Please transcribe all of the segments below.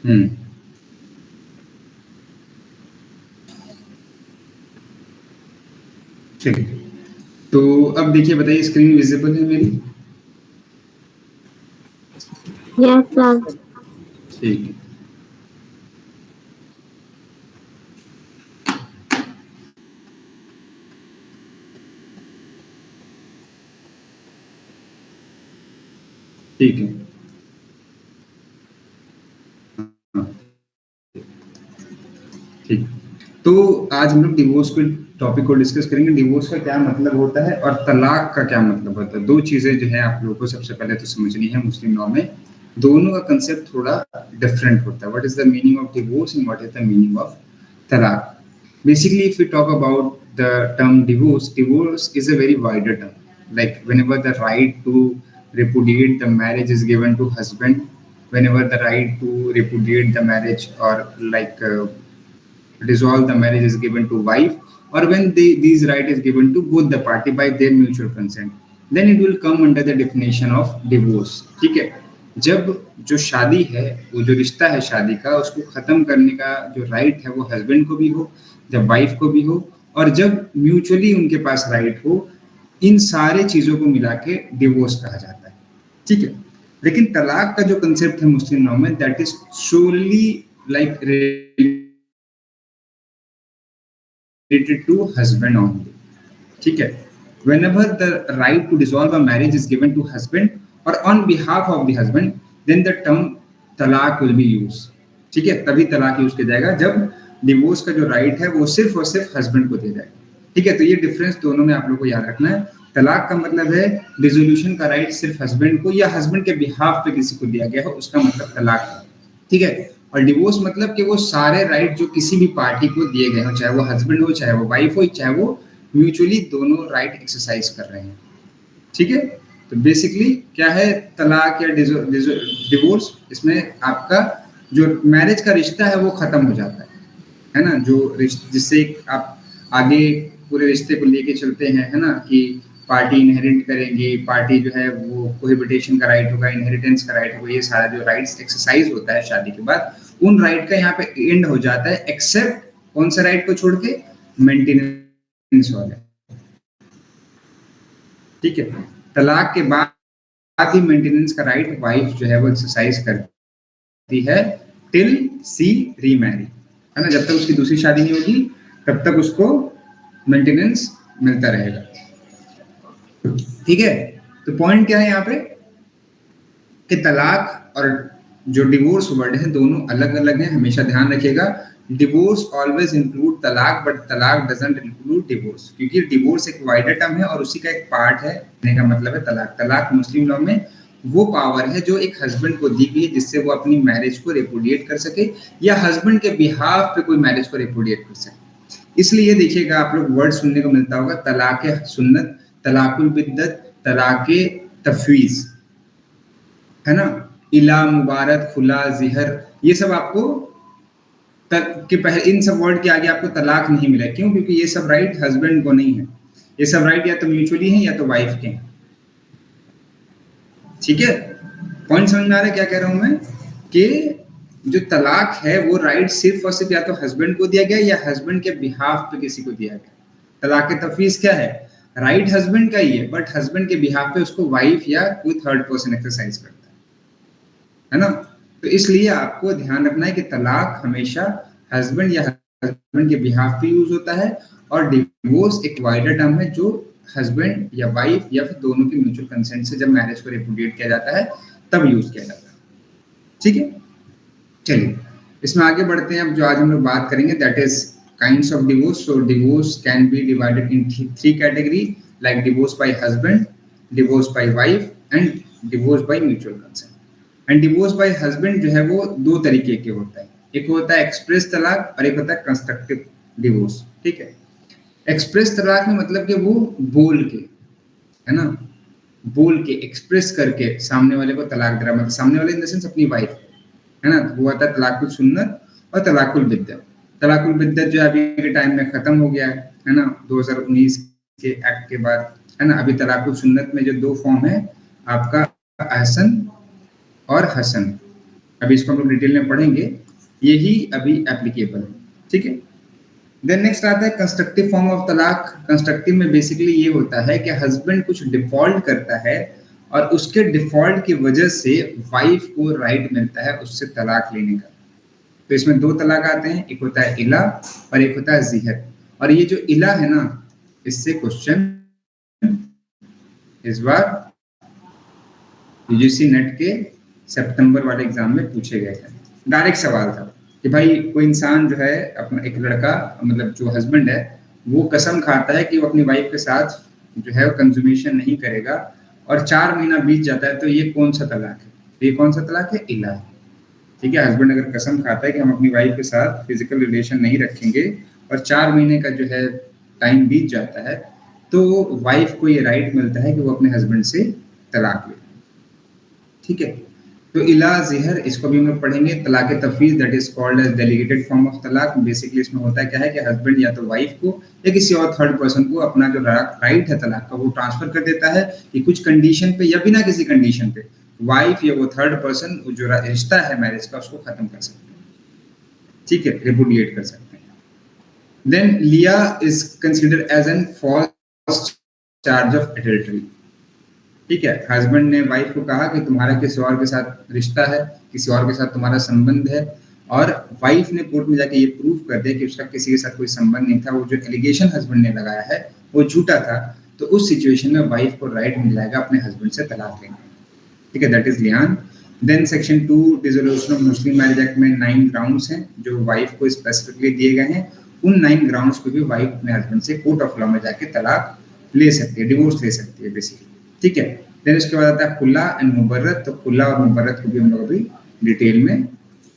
हम्म, ठीक है। तो अब देखिए, बताइए, स्क्रीन विजिबल है मेरी? Yes, sir. ठीक है। ठीक है। हाँ, ठीक। तो आज हम लोग डिवोर्स के टॉपिक को डिस्कस करेंगे। डिवोर्स का क्या मतलब होता है और तलाक का क्या मतलब होता है। दो चीजें जो है आप लोगों को सबसे पहले तो समझनी है मुस्लिम लॉ में। दोनों का कंसेप्ट थोड़ा डिफरेंट होता है। What is the meaning of divorce and what is the meaning of तलाक? Basically, if we talk about the term divorce, divorce is a very wider term. Like whenever the right to repudiate the marriage is given to husband, whenever the right to repudiate the marriage or like dissolve the marriage is given to wife, or when these right is given to both the party by their mutual consent, then it will come under the definition of divorce. ठीक है। जब जो शादी है, वो जो रिश्ता है शादी का, उसको खत्म करने का जो राइट है वो हस्बैंड को भी हो, जब वाइफ को भी हो, और जब म्यूचुअली उनके पास राइट हो, इन सारे चीजों को मिला के डिवोर्स कहा जाता है। ठीक है। लेकिन तलाक का जो कंसेप्ट है मुस्लिम लॉ में, that is solely like related to husband only. ठीक है। Whenever the right to dissolve a marriage is given to husband or on behalf of the husband, then the term तलाक will be used. ठीक है, तभी तलाक use किया जाएगा जब डिवोर्स का जो राइट है वो सिर्फ और सिर्फ हस्बैंड को दिया जाएगा। ठीक है, तो ये डिफरेंस दोनों में आप लोग को याद रखना है। तलाक का मतलब है डिसोल्यूशन का राइट सिर्फ हस्बैंड को या हस्बैंड के बिहाफ पे किसी को दिया गया हो, उसका मतलब तलाक है। ठीक है। और डिवोर्स मतलब कि वो सारे राइट जो किसी भी पार्टी को दिए गए हो, चाहे वो हस्बैंड हो, चाहे वो वाइफ हो, चाहे वो म्यूचुअली दोनों राइट एक्सरसाइज कर रहे हैं। ठीक है। तो बेसिकली क्या है तलाक या डिवोर्स? इसमें आपका जो मैरिज का रिश्ता है वो खत्म हो जाता है ना, जो जिससे आप आगे पूरे रिश्ते को लेके चलते हैं, है ना, कि पार्टी इनहेरिट करेंगी, पार्टी जो है वो कोहेबिटेशन का राइट होगा, इनहेरिटेंस का राइट होगा, ये सारा जो राइट्स एक्सरसाइज होता है शादी के बाद, उन राइट का यहाँ पे एंड हो जाता है, एक्सेप्ट कौन सा राइट को छोड़ के? मेंटेनेंस वाले। ठीक है। तलाक के बाद ही मेंटेनेंस का राइट वाइफ जो है वो एक्सरसाइज करती है टिल सी रीमैरी, है ना, जब तक उसकी दूसरी शादी नहीं होगी तब तक उसको मेंटेनेंस मिलता रहेगा। ठीक है। तो पॉइंट क्या है यहाँ पे कि तलाक और जो डिवोर्स वर्ड है दोनों अलग अलग हैं, हमेशा ध्यान रखिएगा। डिवोर्स ऑलवेज इंक्लूड तलाक, बट तलाक डजंट इंक्लूड डिवोर्स, क्योंकि डिवोर्स एक वाइडर टर्म है और उसी का एक पार्ट है। कहने का मतलब है तलाक। तलाक मुस्लिम लॉ में वो पावर है जो एक हस्बैंड को दी गई है जिससे वो अपनी मैरिज को रेपुडिएट कर सके या हस्बैंड के बिहाफ पे कोई मैरिज को रेपुडिएट कर सके। इसलिए देखिएगा आप लोग वर्ड सुनने को मिलता होगा तलाक सुन्नत, तलाकुल बिद्दत, तलाक तफवीज, है ना, इला मुबारक खुला जिहर, ये सब आपको के पहले इन सब वर्ड के आगे आपको तलाक नहीं मिला। क्यों? क्योंकि ये सब राइट हस्बैंड को नहीं है, ये सब राइट या तो म्यूचुअली है या तो वाइफ के हैं। ठीक है। पॉइंट समझ में आ रहा है क्या कह रहा हूं मैं? कि जो तलाक है वो राइट सिर्फ और सिर्फ या तो हस्बैंड को दिया गया या हस्बैंड के बिहाफ पे किसी को दिया गया। तलाक के तफवीज क्या है? राइट हस्बैंड का ही है, बट हस्बैंड के बिहाफ पे उसको वाइफ या कोई थर्ड पर्सन एक्सरसाइज करता है ना। तो इसलिए आपको ध्यान रखना है कि तलाक हमेशा हस्बैंड या हस्बैंड के बिहाफ पे यूज होता है, और डिवोर्स एक वाइडर टर्म है जो हस्बैंड या वाइफ या फिर दोनों के म्यूचुअल कंसेंट से जब मैरिज को रिपुडिएट किया जाता है तब यूज किया जाता है। ठीक है। चलिए इसमें आगे बढ़ते हैं। अब जो आज हम लोग बात करेंगे that is kinds of divorce. So divorce can be divided in three category, like divorce bye husband, divorce bye wife and divorce by mutual consent. And divorce bye husband जो है वो दो तरीके के होता है, एक होता है एक्सप्रेस तलाक और एक होता है कंस्ट्रक्टिव डिवोर्स। ठीक है। एक्सप्रेस तलाक में मतलब कि वो बोल के, है ना, बोल के एक्सप्रेस करके सामने वाले को तलाक दे रहा, मतलब सामने वाले इन द सेंस अपनी वाइफ, है ना। तो वो आता है तलाकुल सुन्नत और तलाकुल बिद्दत। तलाकुल बिद्दत जो अभी के टाइम में खत्म हो गया है ना, 2019 के एक्ट के बाद, है ना। अभी तलाकुल सुन्नत में जो दो फॉर्म है आपका, अहसन और हसन, अभी इसको हम लोग डिटेल में पढ़ेंगे, यही अभी एप्लीकेबल है, ठीक है। देन नेक्स्ट आता है कंस्ट्रक्टिव फॉर्म ऑफ तलाक। कंस्ट्रक्टिव में बेसिकली ये होता है कि हस्बैंड कुछ डिफॉल्ट करता है और उसके डिफॉल्ट की वजह से वाइफ को राइट मिलता है उससे तलाक लेने का। तो इसमें दो तलाक आते हैं, एक होता है इला और एक होता है जिहर। और ये जो इला है ना, इससे क्वेश्चन इस बार यूजीसी नेट के सितंबर वाले एग्जाम में पूछे गए थे। डायरेक्ट सवाल था कि भाई कोई इंसान जो है अपना, एक लड़का मतलब जो हस्बैंड है, वो कसम खाता है कि वो अपनी वाइफ के साथ जो है वो कंज्यूमेशन नहीं करेगा और 4 महीना बीत जाता है, तो ये कौन सा तलाक है? तो ये कौन सा तलाक है? इला है, ठीक है। हस्बैंड अगर कसम खाता है कि हम अपनी वाइफ के साथ फिजिकल रिलेशन नहीं रखेंगे और 4 महीने का जो है टाइम बीत जाता है, तो वाइफ को ये राइट मिलता है कि वो अपने हस्बैंड से तलाक ले, ठीक है। तो इला जिहर इसको भी हम लोग पढ़ेंगे। तलाक तफवीज that is called as delegated form of तलाक। बेसिकली इसमें होता क्या है कि हस्बैंड या तो वाइफ को या किसी और थर्ड पर्सन को अपना जो राइट है तलाक का वो ट्रांसफर कर देता है कि कुछ कंडीशन पे या बिना किसी कंडीशन पे वाइफ या वो थर्ड पर्सन जो रिश्ता है मैरिज का उसको खत्म कर सकते हैं, ठीक है, रिपुडिएट कर सकते हैं। देन लिया is considered as an false charge of adultery, ठीक है। हस्बैंड ने वाइफ को कहा कि तुम्हारा किसी और के साथ रिश्ता है, किसी और के साथ तुम्हारा संबंध है, और वाइफ ने कोर्ट में जाके ये प्रूव कर दिया कि उसका किसी के साथ कोई संबंध नहीं था, वो जो एलिगेशन हस्बैंड ने लगाया है वो झूठा था, तो उस सिचुएशन में वाइफ को राइट मिल जाएगा अपने हस्बैंड से तलाक लेने, ठीक है, दैट इज लियान। Then section 2 dissolution of Muslim marriage act में 9 ग्राउंड्स हैं जो वाइफ को स्पेसिफिकली दिए गए हैं। उन 9 ग्राउंड्स पे भी वाइफ अपने हस्बैंड से कोर्ट ऑफ लॉ में जाके तलाक ले सकती है, डिवोर्स ले सकती है बेसिकली, ठीक है। देन उसके बाद आता है खुला एंड मुबर्रत। तो खुला और मुबर्रत को भी हम लोग अभी डिटेल में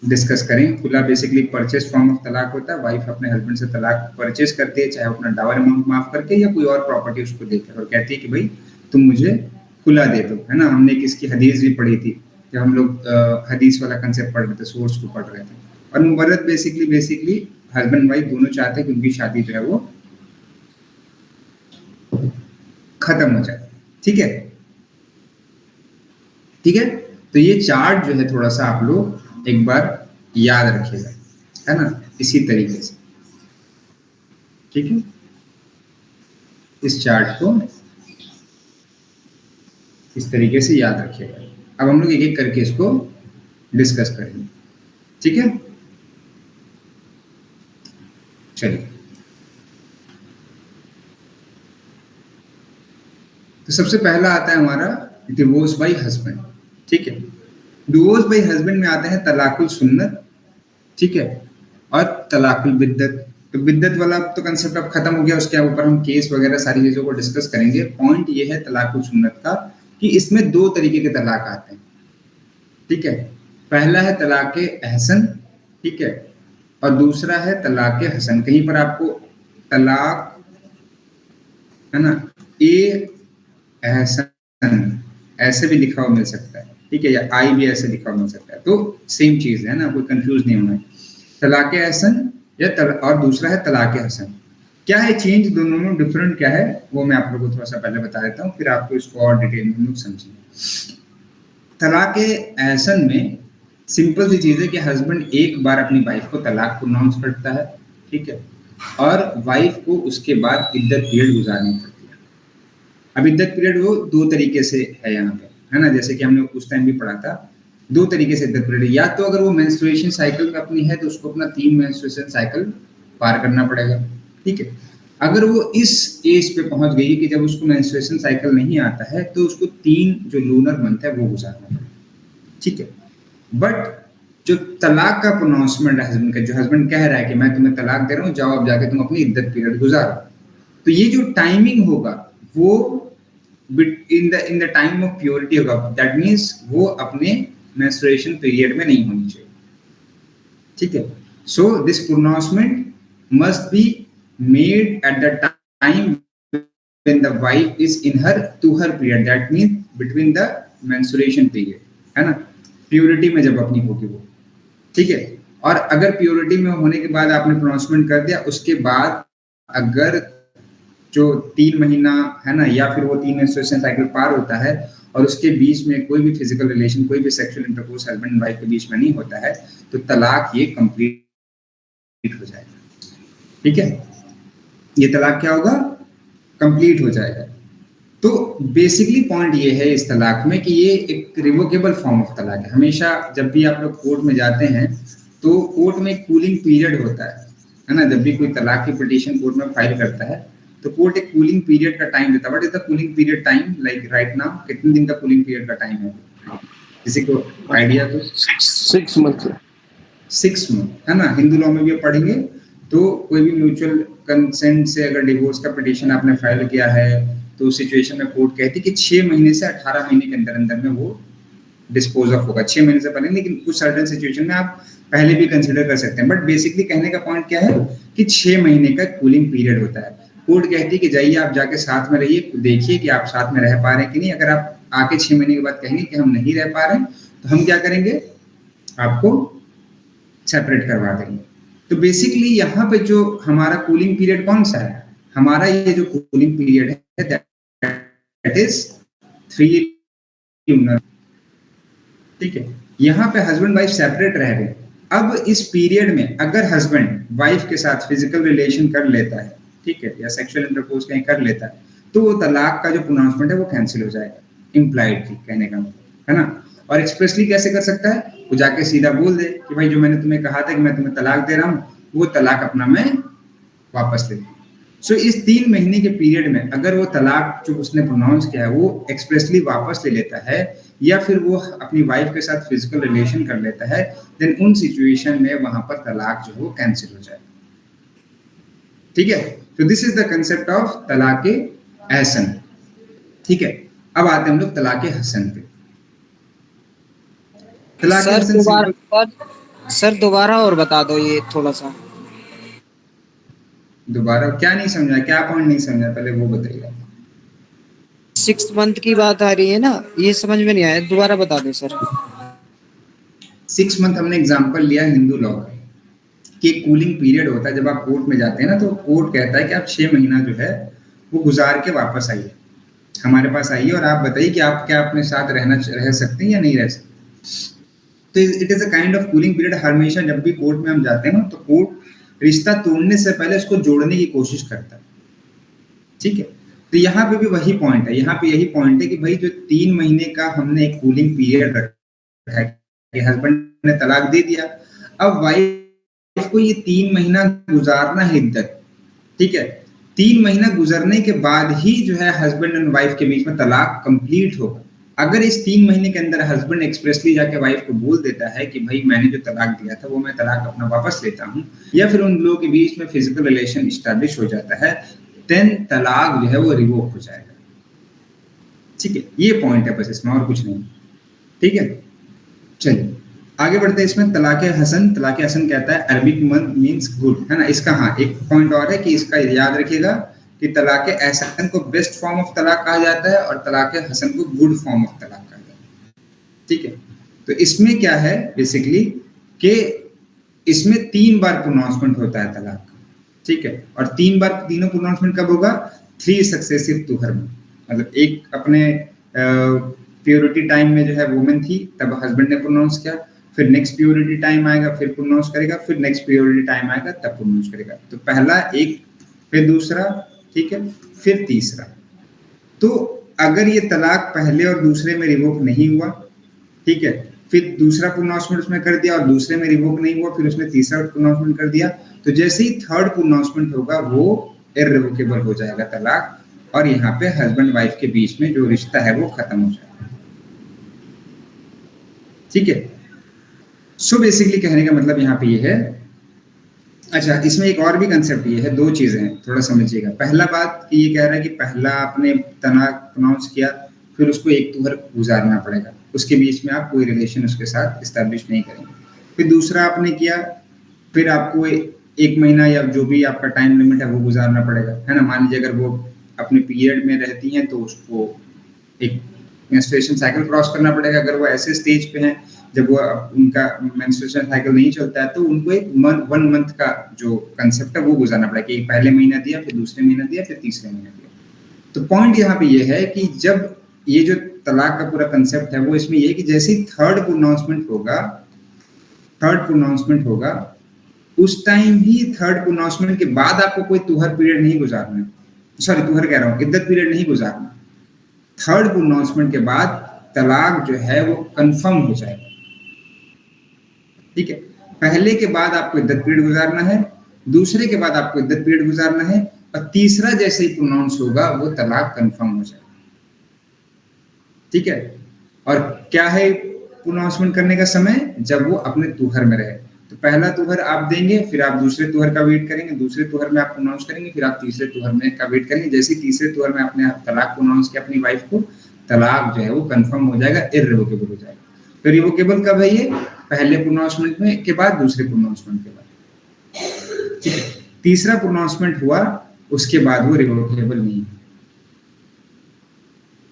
डिस्कस करेंगे। खुला बेसिकली परचेस फॉर्म ऑफ तलाक होता है, वाइफ अपने हस्बैंड से तलाक परचेस करती है, चाहे अपना डावर अमाउंट माफ करके या कोई और प्रॉपर्टी उसको देकर, और कहती है कि भाई तुम मुझे खुला दे दो, है ना। हमने किसकी हदीस भी पढ़ी थी जब हम लोग हदीस वाला कंसेप्ट पढ़ रहे थे, सोर्स को पढ़ रहे थे। और मुबर्रत बेसिकली हस्बैंड वाइफ दोनों चाहते हैं कि उनकी शादी जो है वो खत्म हो जाए, ठीक है, ठीक है। तो ये चार्ट जो है थोड़ा सा आप लोग एक बार याद रखिएगा, है ना, इसी तरीके से, ठीक है। इस चार्ट को इस तरीके से याद रखिएगा। अब हम लोग एक एक करके इसको डिस्कस करेंगे, ठीक है। चलिए, तो सबसे पहला आता है हमारा डिवोर्स बाय हस्बैंड, ठीक है। डिवोर्स बाय हस्बैंड में आते हैं तलाकुल सुन्नत, ठीक है, और तलाकुल बिद्दत। तो बिद्दत वाला तो कंसेप्ट अब खत्म हो गया, उसके ऊपर हम केस वगैरह सारी चीजों को डिस्कस करेंगे। पॉइंट ये है तलाकुल सुन्नत का कि इसमें 2 तरीके के तलाक आते हैं, ठीक है। पहला है तलाक एहसन, ठीक है, और दूसरा है तलाक हसन। कहीं पर आपको तलाक, है ना, ए एहसन ऐसे भी लिखा हुआ मिल सकता है, ठीक है, या आई भी ऐसे लिखा हुआ मिल सकता है, तो सेम चीज है ना, कोई कंफ्यूज नहीं होना है। तलाक एहसन या और दूसरा है तलाक हसन। क्या है चेंज, दोनों में डिफरेंट क्या है वो मैं आप लोगों को थोड़ा सा पहले बता देता हूँ, फिर आपको इसको और डिटेल में समझेंगे। तलाक एहसन में सिंपल सी चीज है कि हस्बैंड एक बार अपनी वाइफ को तलाक प्रोनाउंस करता है, ठीक है, और वाइफ को उसके बाद इद्दत पीरियड गुजारनी पड़ती है। अब इद्दत पीरियड वो 2 तरीके से है यहाँ पे, है ना, जैसे कि हमने उस टाइम भी पढ़ा था, 2 तरीके से इद्दत पीरियड। या तो अगर वो मेंस्ट्रुएशन साइकिल में अपनी है तो उसको अपना 3 मेंस्ट्रुएशन साइकिल पार करना पड़ेगा, ठीक है। अगर वो इस एज पे पहुंच गई कि जब उसको मेंस्ट्रुएशन साइकिल नहीं आता है तो उसको 3 जो लूनर मंथ है वो गुजारना पड़ेगा, ठीक है। बट जो तलाक का प्रोनाउंसमेंट है हस्बैंड का, जो हस्बैंड कह रहा है कि मैं तुम्हें तलाक दे रहा हूँ, जाओ अब जाके तुम अपनी इद्दत पीरियड गुजारो, तो ये जो टाइमिंग होगा वो in the time of purity होगा। दैट मीन्स वो अपने मेंस्ट्रुएशन पीरियड में नहीं होनी चाहिए, ठीक है। So this pronouncement must be made at the time when the wife is in her to her period, that means between the menstruation period, है ना, प्योरिटी में जब अपनी होगी वो, ठीक है। और अगर प्योरिटी में होने के बाद आपने प्रोनाउंसमेंट कर दिया, उसके बाद अगर जो 3 महीना है ना, या फिर वो 3 मेंस्ट्रुएशन साइकिल पार होता है और उसके बीच में कोई भी फिजिकल रिलेशन, कोई भी sexual intercourse husband and wife के बीच में नहीं होता है, तो तलाक ये कंप्लीट हो जाएगा। ठीक है, ये तलाक क्या होगा, कंप्लीट हो जाएगा। तो बेसिकली पॉइंट ये है इस तलाक में कि ये एक रिवोकेबल फॉर्म ऑफ तलाक है। हमेशा जब भी आप लोग कोर्ट में जाते हैं तो कोर्ट में एक कूलिंग पीरियड होता है ना। जब भी कोई तलाक की पिटीशन कोर्ट में फाइल करता है तो कोर्ट एक कूलिंग पीरियड का टाइम देता है। What is the cooling period time, like right now कितने दिन का कूलिंग पीरियड का टाइम है, किसी को आइडिया? तो 6 मंथ 6 मंथ है ना। हिंदू लॉ में भी पढ़ेंगे तो कोई भी म्यूचुअल कंसेंट से अगर डिवोर्स का पिटीशन आपने फाइल किया है तो उस सिचुएशन में कोर्ट कहती है कि 6 महीने से 18 महीने के अंदर अंदर में वो डिस्पोज ऑफ होगा। 6 महीने से पहले, लेकिन कुछ सर्टेन सिचुएशन में आप पहले भी कंसिडर कर सकते हैं। बट बेसिकली कहने का पॉइंट क्या है कि 6 महीने का कूलिंग पीरियड होता है। कोर्ट कहती है कि जाइए आप जाके साथ में रहिए, देखिए कि आप साथ में रह पा रहे हैं कि नहीं। अगर आप आके 6 महीने के बाद कहेंगे कि हम नहीं रह पा रहे तो हम क्या करेंगे, आपको सेपरेट करवा देंगे। तो बेसिकली यहाँ पे जो हमारा कूलिंग पीरियड कौन सा है, हमारा ये जो कूलिंग पीरियड है दैट इज 3 यूनर। ठीक है, यहाँ पे हस्बैंड वाइफ सेपरेट रह गए। अब इस पीरियड में अगर हस्बैंड वाइफ के साथ फिजिकल रिलेशन कर लेता है, ठीक है, या सेक्सुअल इंटरकोर्स कहीं कर लेता है, तो वो तलाक का जो प्रोनाउंसमेंट है वो कैंसिल हो जाएगा, इम्प्लाइडली कहने का मतलब, है ना। और एक्सप्रेसली कैसे कर सकता है, वो जाके सीधा बोल दे कि भाई जो मैंने तुम्हें कहा था कि मैं तुम्हें तलाक दे रहा हूँ, वो तलाक अपना मैं वापस ले लूँ। सो इस 3 महीने के पीरियड में अगर वो तलाक जो उसने प्रोनाउंस किया है वो एक्सप्रेसली वापस ले लेता है या फिर वो अपनी वाइफ के साथ फिजिकल रिलेशन कर लेता है, देन उन सिचुएशन में वहां पर तलाक जो है वो कैंसिल हो जाएगा। ठीक है, तो this is the concept of तलाक एहसन। ठीक है, अब आते हैं हम लोग तलाक हसन पे। तलाक हसन सर दोबारा और बता दो ये थोड़ा सा। दोबारा क्या नहीं समझा, क्या पॉइंट नहीं समझा, पहले वो बताइए। 6 मंथ की बात आ रही है ना, ये समझ में नहीं आया, दोबारा बता दो सर। 6 मंथ हमने एग्जांपल लिया हिंदू लॉ का कि कूलिंग पीरियड होता है। जब आप कोर्ट में जाते हैं ना तो कोर्ट कहता है कि आप 6 महीना जो है वो गुजार के वापस आइए, हमारे पास आइए और आप बताइए कि आप क्या अपने साथ रह सकते हैं या नहीं रह सकते। तो it is a kind of cooling period. हमेशा जब भी कोर्ट में हम जाते हैं ना तो कोर्ट रिश्ता तोड़ने से पहले उसको जोड़ने की कोशिश करता है। ठीक है, तो यहाँ पे भी वही पॉइंट है, यहाँ पे यही पॉइंट है कि भाई जो 3 महीने का हमने एक कूलिंग पीरियड रखा है कि हस्बैंड ने तलाक दे दिया, अब वाइफ को ये 3 महीना गुजारना है इद्दत। ठीक है, 3 महीना गुजरने के बाद ही जो है हस्बैंड एंड वाइफ के बीच में तलाक कंप्लीट होगा। अगर इस 3 महीने के अंदर हस्बैंड एक्सप्रेसली जाके वाइफ को बोल देता है कि भाई मैंने जो तलाक दिया था वो मैं तलाक अपना वापस लेता हूँ, या फिर उन लोगों के बीच में फिजिकल रिलेशन स्टैब्लिश हो जाता है, देन तलाक जो है वो रिवोक हो जाएगा। ठीक है, ये पॉइंट है बस इसमें, और कुछ नहीं। ठीक है, चलिए आगे बढ़ते हैं इसमें। तलाक हसन, तलाक हसन कहता है अरबिक मीन्स गुड, है ना। इसका हाँ एक पॉइंट और है कि इसका याद रखिएगा कि तलाक एहसन को बेस्ट फॉर्म ऑफ तलाक कहा जाता है और तलाक हसन को गुड फॉर्म ऑफ तलाक कहा जाता है। ठीक है, तो इसमें क्या है बेसिकली कि इसमें 3 बार प्रोनाउंसमेंट होता है तलाक का। ठीक है, और 3 बार, तीनों प्रोनाउंसमेंट कब होगा, 3 सक्सेसिव तुहर में। मतलब एक अपने प्योरिटी टाइम में जो है वुमेन थी तब हस्बैंड ने प्रोनाउंस किया, फिर नेक्स्ट प्योरिटी टाइम आएगा फिर प्रोनाउंस करेगा, फिर नेक्स्ट प्योरिटी टाइम आएगा तब प्रोनाउंस करेगा। तो पहला एक, फिर दूसरा, ठीक है, फिर तीसरा। तो अगर ये तलाक पहले और दूसरे में रिवोक नहीं हुआ, ठीक है, फिर दूसरा प्रोनाउंसमेंट उसने कर दिया और दूसरे में रिवोक नहीं हुआ, फिर उसने तीसरा प्रोनाउंसमेंट कर दिया, तो जैसे ही थर्ड प्रोनाउंसमेंट होगा वो इररिवोकेबल हो जाएगा तलाक, और यहाँ पे हस्बैंड वाइफ के बीच में जो रिश्ता है वो खत्म हो जाएगा। ठीक है, सो बेसिकली कहने का मतलब यहाँ पे ये है। अच्छा, इसमें एक और भी कंसेप्ट ये है, 2 चीजें हैं, थोड़ा समझिएगा। पहला बात कि ये कह रहा है कि पहला आपने तलाक प्रोनाउंस किया, फिर उसको एक तुहर गुजारना पड़ेगा, उसके बीच में आप कोई रिलेशन उसके साथ इस्टेब्लिश नहीं करेंगे। फिर दूसरा आपने किया, फिर आपको 1 महीना या जो भी आपका टाइम लिमिट है वो गुजारना पड़ेगा, है ना। मान लीजिए अगर वो अपने पीरियड में रहती हैं तो उसको एक मेंस्ट्रुएशन साइकिल क्रॉस करना पड़ेगा। अगर वो ऐसे स्टेज पे हैं जब वो उनका मेंस्ट्रुएशन साइकिल नहीं चलता है तो उनको एक 1 मंथ का जो कंसेप्ट है वो गुजारना पड़ेगा कि पहले महीना दिया, फिर दूसरे महीना दिया, फिर तीसरे महीना दिया। तो पॉइंट यहाँ पे ये है कि जब ये जो तलाक का पूरा कंसेप्ट है वो इसमें ये कि जैसे ही थर्ड प्रोनाउंसमेंट होगा उस टाइम ही थर्ड प्रोनाउंसमेंट के बाद आपको कोई तुहर पीरियड नहीं गुजारना है, सॉरी तुहर कह रहा हूँ, इद्दत पीरियड नहीं गुजारना। थर्ड प्रोनाउंसमेंट के बाद तलाक जो है वो कंफर्म हो जाएगा, ठीक है। पहले के बाद आपको इद्दत पीरियड गुजारना है, दूसरे के बाद आपको इद्दत पीरियड गुजारना है, और तीसरा जैसे ही प्रोनाउंस होगा वो तलाक कंफर्म हो जाएगा, ठीक है। और क्या है प्रोनाउंसमेंट करने का समय? जब वो अपने तुहर में रहे। तो पहला तुहर आप देंगे, फिर आप दूसरे तुहर का वेट करेंगे, दूसरे तुहर में आप प्रोनाउंस करेंगे, फिर आप तीसरे तुहर में का वेट करेंगे। जैसे ही तीसरे तुहर में आपने तलाक प्रोनाउंस किया अपनी वाइफ को, तलाक जो है वो कंफर्म हो जाएगा, इररिवोकेबल हो जाएगा। तो रिवोकेबल कब है ये? पहले प्रोनाउंसमेंट में के बाद, दूसरे प्रोनाउंसमेंट के बाद, ठीक है। तीसरा प्रोनाउंसमेंट हुआ उसके बाद वो रिवोकेबल नहीं है,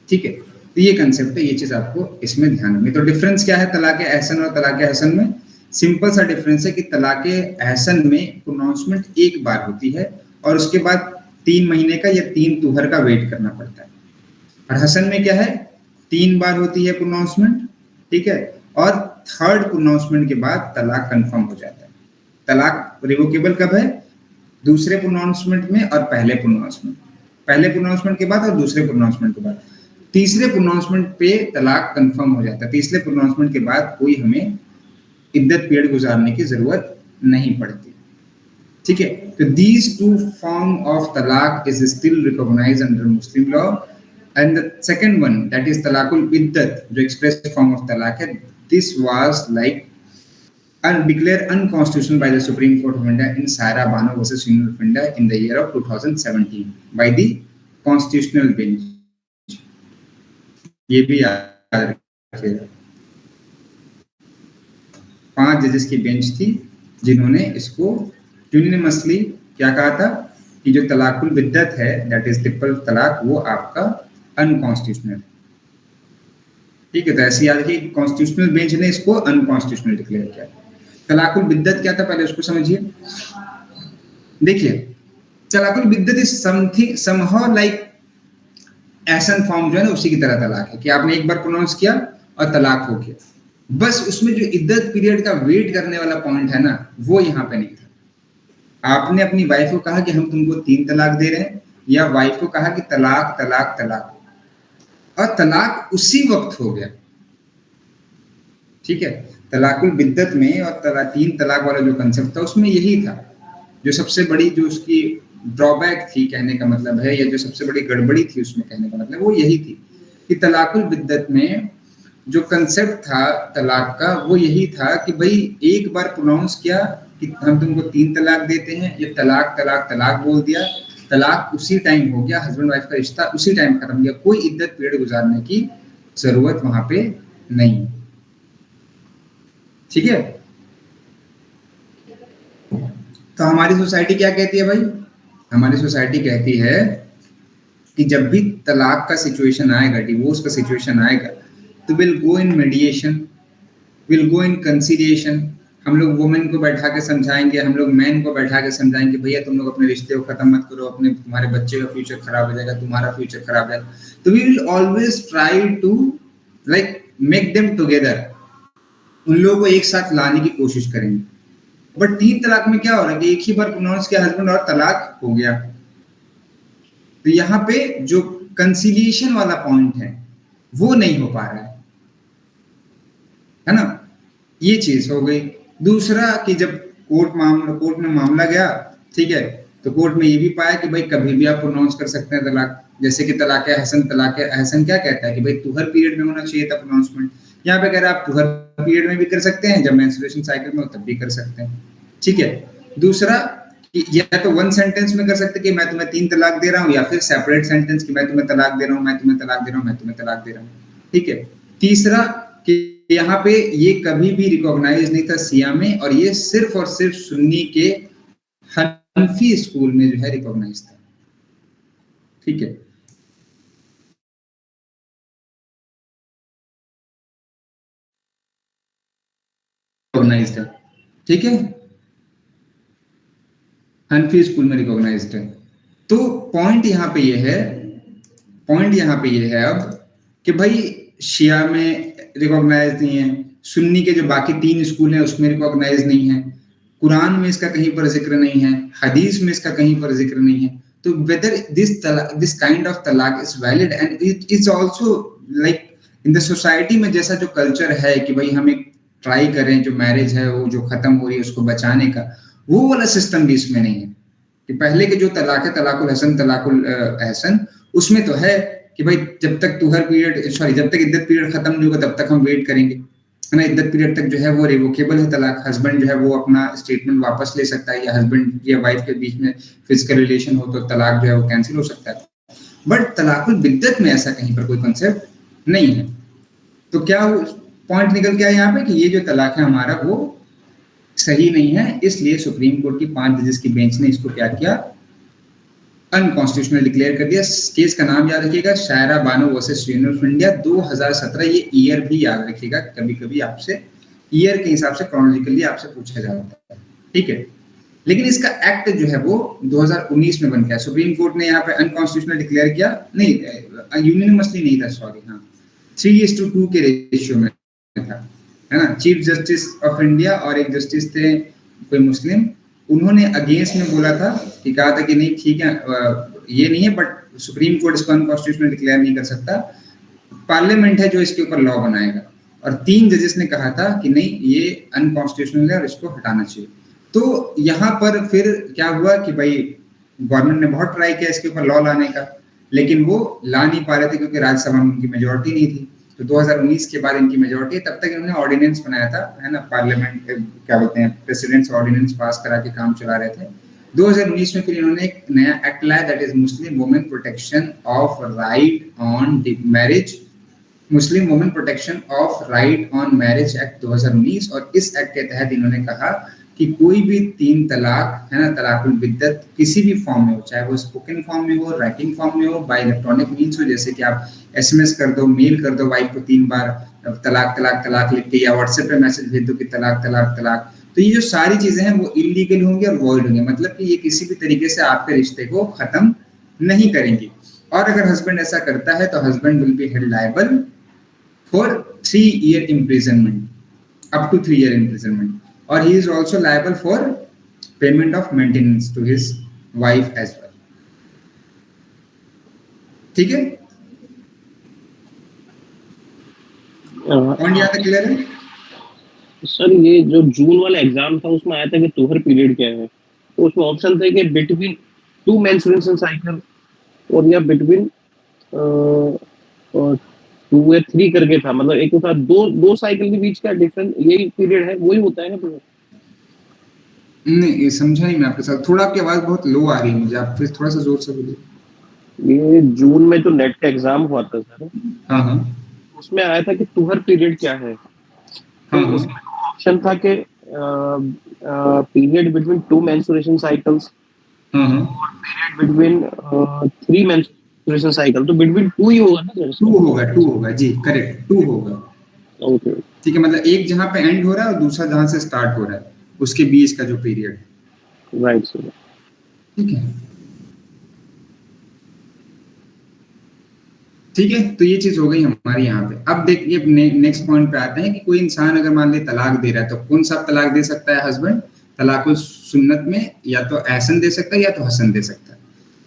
ठीक है। तो ये कंसेप्ट है, ये चीज आपको इसमें ध्यान रखनी। तो डिफरेंस क्या है तलाक अहसन और तलाक हसन में? सिंपल सा डिफरेंस है कि तलाक अहसन में प्रोनाउंसमेंट एक बार होती है और उसके बाद 3 महीने का या 3 तुहर का वेट करना पड़ता है। और हसन में क्या है? 3 बार होती है प्रोनाउंसमेंट, ठीक है। और थर्ड प्रोनाउंसमेंट के बाद तलाक कंफर्म हो जाता है। तलाक रिवोकेबल कब है? दूसरे प्रोनाउंसमेंट में और पहले प्रोनाउंसमेंट के बाद और दूसरे प्रोनाउंसमेंट के बाद। तीसरे प्रोनाउंसमेंट पे तलाक कंफर्म हो जाता है। तीसरे प्रोनाउंसमेंट के बाद कोई हमें इद्दत पीरियड गुजारने की जरूरत नहीं पड़ती, ठीक है। तो दीज टू फॉर्म ऑफ तलाक is still recognised under Muslim law, and the second one that is तलाकुल इद्दत, जो एक्सप्रेस फॉर्म ऑफ तलाक है, this was like declared unconstitutional by the Supreme Court of India in Saira Bano versus Union of India in the year of 2017 by the Constitutional Bench. ये भी याद रखिएगा, 5 जजेस की बेंच थी जिन्होंने इसको यूनिमसली क्या कहा था कि जो तलाकुल बिद्दत है, दैट इज ट्रिपल तलाक, वो आपका अनकॉन्स्टिट्यूशनल, ठीक है। तो ऐसे याद रखिए कॉन्स्टिट्यूशनल बेंच ने इसको अनकॉन्स्टिट्यूशनल डिक्लेयर किया। तलाकुल बिद्दत क्या था पहले उसको समझिए। देखिए तलाकुल बिद्दत इज समथिंग समहाउ लाइक एहसन फॉर्म जो है ना उसी की तरह तलाक है कि आपने एक बार प्रोनाउंस किया और तलाक हो गया। बस उसमें जो इद्दत पीरियड का वेट करने वाला पॉइंट है ना वो यहाँ पे नहीं था। आपने अपनी वाइफ को कहा कि हम तुमको 3 तलाक दे रहे हैं, या वाइफ को कहा कि तलाक तलाक तलाक, और तलाक उसी वक्त हो गया, ठीक है। तलाकुल बिद्दत में और 3 तलाक वाला जो कंसेप्ट था उसमें यही था। जो सबसे बड़ी जो उसकी ड्रॉबैक थी कहने का मतलब है, या जो सबसे बड़ी गड़बड़ी थी उसमें कहने का मतलब वो यही थी कि तलाकुल बिद्दत में जो कंसेप्ट था तलाक का वो यही था कि भाई एक बार प्रोनाउंस किया कि हम तुमको 3 तलाक देते हैं, ये तलाक तलाक तलाक बोल दिया, तलाक उसी टाइम हो गया, हस्बैंड वाइफ का रिश्ता उसी टाइम खत्म गया, कोई इद्दत पीरियड गुजारने की जरूरत वहां पे नहीं, ठीक है। तो हमारी सोसाइटी क्या कहती है भाई? हमारी सोसाइटी कहती है कि जब भी तलाक का सिचुएशन आएगा, डिवोर्स का सिचुएशन आएगा, तो will go in mediation, will go in conciliation. हम लोग वुमेन को बैठा के समझाएंगे, हम लोग मैन को बैठा के समझाएंगे भैया तुम लोग अपने रिश्ते को खत्म मत करो, अपने तुम्हारे बच्चे का फ्यूचर खराब हो जाएगा, तुम्हारा फ्यूचर खराब हो जाएगा। तो we will always try to like make them together, उन लोगों को एक साथ लाने की कोशिश करेंगे। बट 3 तलाक में क्या हो रहा है कि एक ही बार प्रोनाउंस किया हस्बैंड और तलाक हो गया। तो यहाँ पे जो कंसिलिएशन वाला पॉइंट है वो नहीं हो पा रहा है ना, ये चीज हो गई। दूसरा कि जब कोर्ट में मामला गया, ठीक है, तो कोर्ट में ये भी पाया कि भाई कभी भी आप प्रोनाउंस कर सकते हैं तलाक, जैसे कि तलाक हसन क्या कहता है कि भाई तुहर पीरियड में होना चाहिए था प्रोनाउंसमेंट, यहाँ पे कह रहा है आप तुहर पीरियड में भी कर सकते हैं, जब मेंस्ट्रुएशन साइकिल में हो तब भी कर सकते हैं, ठीक है। दूसरा या तो 1 सेंटेंस में कर सकते कि मैं तुम्हें 3 तलाक दे रहा हूँ, या फिर सेपरेट सेंटेंस कि मैं तुम्हें तलाक दे रहा हूँ, मैं तुम्हें तलाक दे रहा हूँ, मैं तुम्हें तलाक दे रहा हूँ, ठीक है। तीसरा कि यहाँ पे ये कभी भी रिकॉग्नाइज नहीं था सिया में, और ये सिर्फ और सिर्फ सुन्नी के हनफी स्कूल में जो है रिकॉग्नाइज था, ठीक है। रिकॉग्नाइज्ड है, ठीक है, हनफी स्कूल में रिकॉग्नाइज्ड है। तो पॉइंट यहाँ पे ये है अब कि भाई शिया में रिकॉग्नाइज नहीं है, सुन्नी के जो बाकी 3 स्कूल हैं उसमें रिकॉग्नाइज नहीं है, कुरान में इसका कहीं पर जिक्र नहीं है, हदीस में इसका कहीं पर जिक्र नहीं है। तो वेदर दिस काइंड ऑफ तलाक is valid and it is also like in the society में जैसा जो कल्चर है कि भाई हम एक ट्राई करें जो मैरिज है वो जो खत्म हो रही है उसको बचाने का, वो वाला सिस्टम भी इसमें नहीं है। कि पहले के जो तलाक है, तलाकुल हसन तलाकुल एहसन, उसमें तो है कि भाई जब तक तुहर पीरियड जब तक इद्दत पीरियड खत्म नहीं होगा तब तक हम वेट करेंगे, है ना। इद्दत पीरियड तक जो है वो रिवोकेबल है तलाक, हस्बैंड जो है वो अपना स्टेटमेंट वापस ले सकता है, या हस्बैंड या वाइफ के बीच में फिजिकल रिलेशन हो तो तलाक जो है वो कैंसिल हो सकता है। बट तलाकुल बिद्दत में ऐसा कहीं पर कोई कंसेप्ट नहीं है। तो क्या पॉइंट निकल के आया यहाँ पे कि ये जो तलाक है हमारा वो सही नहीं है, इसलिए सुप्रीम कोर्ट की 5 जजेस की बेंच ने इसको क्या किया, अनकॉन्स्टिट्यूशनल डिक्लेयर कर दिया। केस का नाम याद रखिएगा, Shayara Bano versus union of India 2017। ये ईयर भी याद रखिएगा, कभी कभी आपसे ईयर के हिसाब से क्रोनोलॉजिकली आपसे पूछा जाता है, ठीक है। लेकिन इसका एक्ट जो है वो 2019 में बन गया। सुप्रीम कोर्ट ने यहाँ पे अनकॉन्स्टिट्यूशनल डिक्लेयर किया, नहीं यूनिमसली नहीं था, सॉरी, हाँ 3:2 के रेशियो में था, है ना। चीफ जस्टिस ऑफ इंडिया और एक जस्टिस थे कोई मुस्लिम, उन्होंने अगेंस्ट में बोला था कि कहा था कि नहीं ठीक है ये नहीं है, बट सुप्रीम कोर्ट इसको अनकॉन्स्टिट्यूशनल डिक्लेयर नहीं कर सकता, पार्लियामेंट है जो इसके ऊपर लॉ बनाएगा। और 3 जजेस ने कहा था कि नहीं ये अनकॉन्स्टिट्यूशनल है और इसको हटाना चाहिए। तो यहाँ पर फिर क्या हुआ कि भाई गवर्नमेंट ने बहुत ट्राई किया इसके ऊपर लॉ लाने का, लेकिन वो ला नहीं पा रहे थे क्योंकि राज्यसभा में उनकी मेजोरिटी नहीं थी। तो 2019 के बाद इनकी मेजोरिटी, तब तक इन्होंने ऑर्डिनेंस बनाया था, है ना, पार्लियामेंट क्या बोलते हैं प्रेसिडेंट्स ऑर्डिनेंस पास करा के काम चला रहे थे। 2019 में फिर इन्होंने एक नया एक्ट लाया, that is Muslim women protection of right on marriage, Muslim women protection of right on marriage act 2019। और इस एक्ट के तहत इन्होंने कहा कि कोई भी 3 तलाक, है ना, तलाकुल बिद्दत किसी भी फॉर्म में हो, चाहे वो स्पोकन फॉर्म में हो, राइटिंग फॉर्म में हो, बाय इलेक्ट्रॉनिक मीन्स हो, जैसे कि आप एसएमएस कर दो, मेल कर दो वाइफ को 3 बार तलाक तलाक तलाक लिख के, या व्हाट्सएप पे मैसेज भेज दो कि तलाक तलाक तलाक, तो ये जो सारी चीजें हैं वो इलीगल होंगी और वॉइड होंगी। मतलब कि ये किसी भी तरीके से आपके रिश्ते को खत्म नहीं करेंगी। और अगर हस्बैंड ऐसा करता है तो husband will be held liable for 3 year imprisonment, up to 3 year imprisonment, or he is also liable for payment of maintenance to his wife as well। ठीक है, पॉइंट यहाँ तक क्लियर है? सर ये जो जून वाला एग्जाम था उसमें आया था कि तुहर पीरियड क्या है, तो उसमें ऑप्शन थे कि बिटवीन 2 मेंस्ट्रुएशन साइकिल और या बिटवीन 2 या 3 करके था, मतलब एक के साथ दो साइकिल के बीच का डिफरेंस यही पीरियड है, वही होता है ना पूरा? नहीं ये समझा नहीं मैं आपके साथ, थोड़ा आपकी आवाज बहुत लो आ रही है मुझे, आप फिर थोड़ा सा जोर से बोलिए। ये जून में जो नेट का एग्जाम हुआ था सर, हाँ हाँ, उसमें आया था कि तुहर पीरियड क्या है, तो हाँ उसमें ऑप्शन था कि पीरियड बिटवीन 2 मेंस्ट्रुएशन साइकिल्स, हाँ हाँ, पीरियड बिटवीन 3 मेंस्ट्रुएशन साइकिल, तो बिटवीन 2 ही होगा ना सर? 2 होगा जी, करेक्ट 2 होगा। ओके ठीक है, मतलब एक जहाँ पे एंड हो रहा है और दूसरा जहाँ से स्टार्ट हो रहा है उसके बीच का जो पीरियड है, राइट सर, ठीक है। ठीक है, तो ये चीज हो गई हमारे यहाँ पे। अब देखिए नेक्स्ट पॉइंट पे आते हैं कि कोई इंसान अगर मान ले तलाक दे रहा है तो कौन सा तलाक दे सकता है हस्बैंड? तलाकुल सुन्नत में या तो एहसन दे सकता है या तो हसन दे सकता है।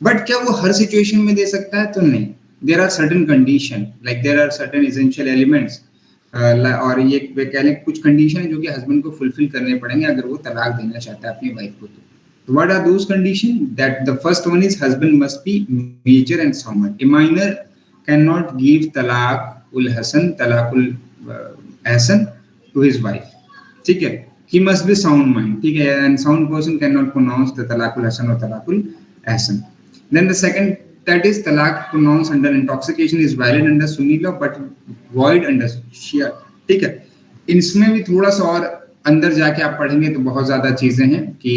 बट क्या वो हर सिचुएशन में दे सकता है? तो नहीं, there are certain condition, like there are certain essential elements, और ये कह लें कुछ कंडीशन है जो कि हस्बैंड को फुलफिल करने पड़ेंगे अगर वो तलाक देना चाहता है अपनी वाइफ को। तो what are those condition? That the first one is husband must be major and sound. A minor cannot give talaq ul hasan talaqul ahsan to his wife, ठीक है। he must be sound mind, ठीक है, and sound person cannot pronounce the talaqul hasan or talaqul ahsan। then the second, that is talaq pronounced under intoxication is valid under sunni law but void under shia, ठीक है। इसमें भी थोड़ा सा और अंदर जाके आप पढ़ेंगे तो बहुत ज्यादा चीजें हैं कि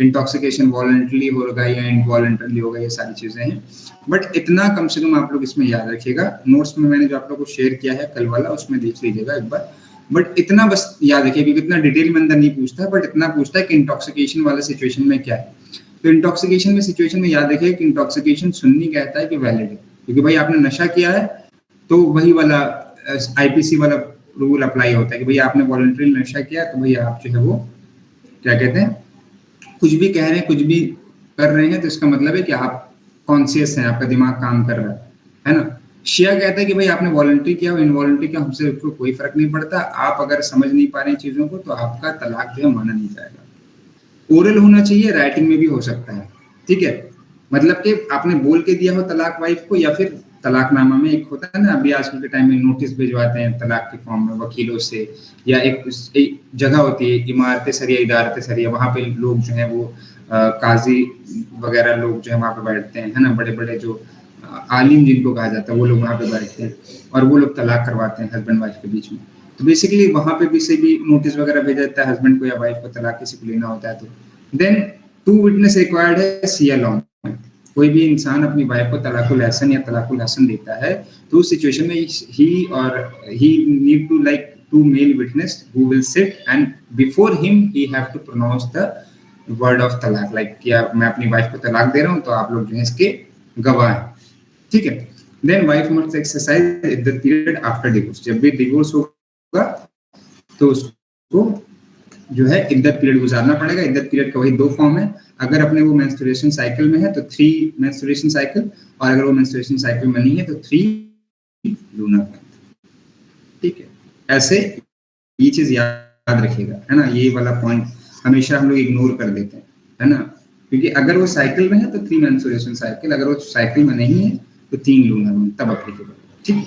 इंटॉक्सिकेशन वॉलंटरी होगा या इनवॉलंटरी होगा, ये सारी चीजें हैं। बट इतना कम से कम आप लोग इसमें याद रखिएगा, नोट्स में मैंने जो आप लोग को शेयर किया है कल वाला उसमें देख लीजिएगा एक बार। बट इतना बस याद रखिए, क्योंकि इतना डिटेल में अंदर नहीं पूछता है, बट इतना पूछता है कि इंटॉक्सिकेशन वाला सिचुएशन में क्या है। तो इंटॉक्सिकेशन में सिचुएशन में याद रखिए कि इंटॉक्सिकेशन सुन्नी कहता है कि वैलिड है, क्योंकि भाई आपने नशा किया है तो वही वाला आईपीसी वाला रूल अप्लाई होता है कि भैया आपने वॉलंटरी नशा किया तो भैया आप जो है वो क्या कहते हैं, कुछ भी कह रहे हैं, कुछ भी कर रहे हैं, तो इसका मतलब है कि आप कॉन्शियस हैं, आपका दिमाग काम कर रहा है ना। शिया कहता है कि भाई आपने वॉलंटरी किया और इनवॉलंटरी किया, हमसे कोई फर्क नहीं पड़ता, आप अगर समझ नहीं पा रहे हैं चीजों को तो आपका तलाक जो है माना नहीं जाएगा। ओरल होना चाहिए, राइटिंग में भी हो सकता है, ठीक है, मतलब कि आपने बोल के दिया हो तलाक वाइफ को, या फिर तलाकनामा में एक होता है ना, अभी आजकल के टाइम में नोटिस भिजवाते हैं तलाक के फॉर्म में वकीलों से, या एक जगह होती है इमारत सरिया, इदारत सरिया, वहां पे लोग जो है वो काजी वगैरह लोग जो है वहां पे बैठते हैं, है ना, बड़े बड़े जो आलिम जिनको कहा जाता है वो लोग वहां पे बैठते हैं और वो लोग तलाक करवाते हैं हस्बैंड वाइफ के बीच में। तो बेसिकली वहां पे भी से भी नोटिस वगैरह भेजा जाता है हस्बैंड को या वाइफ को तलाक किसी को लेना होता है तो। देन 2 विटनेस रिक्वायर्ड है सिया लॉ में। कोई भी इंसान अपनी वाइफ को तलाकुल हसन या तलाकुल हसन देता है तो उस सिचुएशन में he need to like 2 male witness who will sit and before him he have to pronounce the word of तलाक, लाइक क्या मैं अपनी वाइफ को तलाक दे रहा हूं तो आप लोग जो है इसके गवाह हैं, ठीक है। देन वाइफ मस्ट एक्सरसाइज इद्दत पीरियड आफ्टर डिवोर्स। जब भी डिवोर्स होगा तो उसको जो है इद्दत पीरियड गुजारना पड़ेगा। इद्दत पीरियड का वही 2 फॉर्म है, अगर अपने वो मेंस्ट्रुएशन साइकिल में है तो 3 मेंस्ट्रुएशन साइकिल, और अगर वो मेंस्ट्रुएशन साइकिल में नहीं है तो 3 लूनर मंथ, ठीक है। ऐसे ये चीज याद रखिएगा, है ना, ये वाला पॉइंट हमेशा हम लोग इग्नोर कर देते हैं, है ना, क्योंकि अगर वो साइकिल में है तो 3 मेंस्ट्रुएशन साइकिल, अगर वो साइकिल में नहीं है तो 3 लूनर मंथ तब एप्लीकेबल, ठीक है।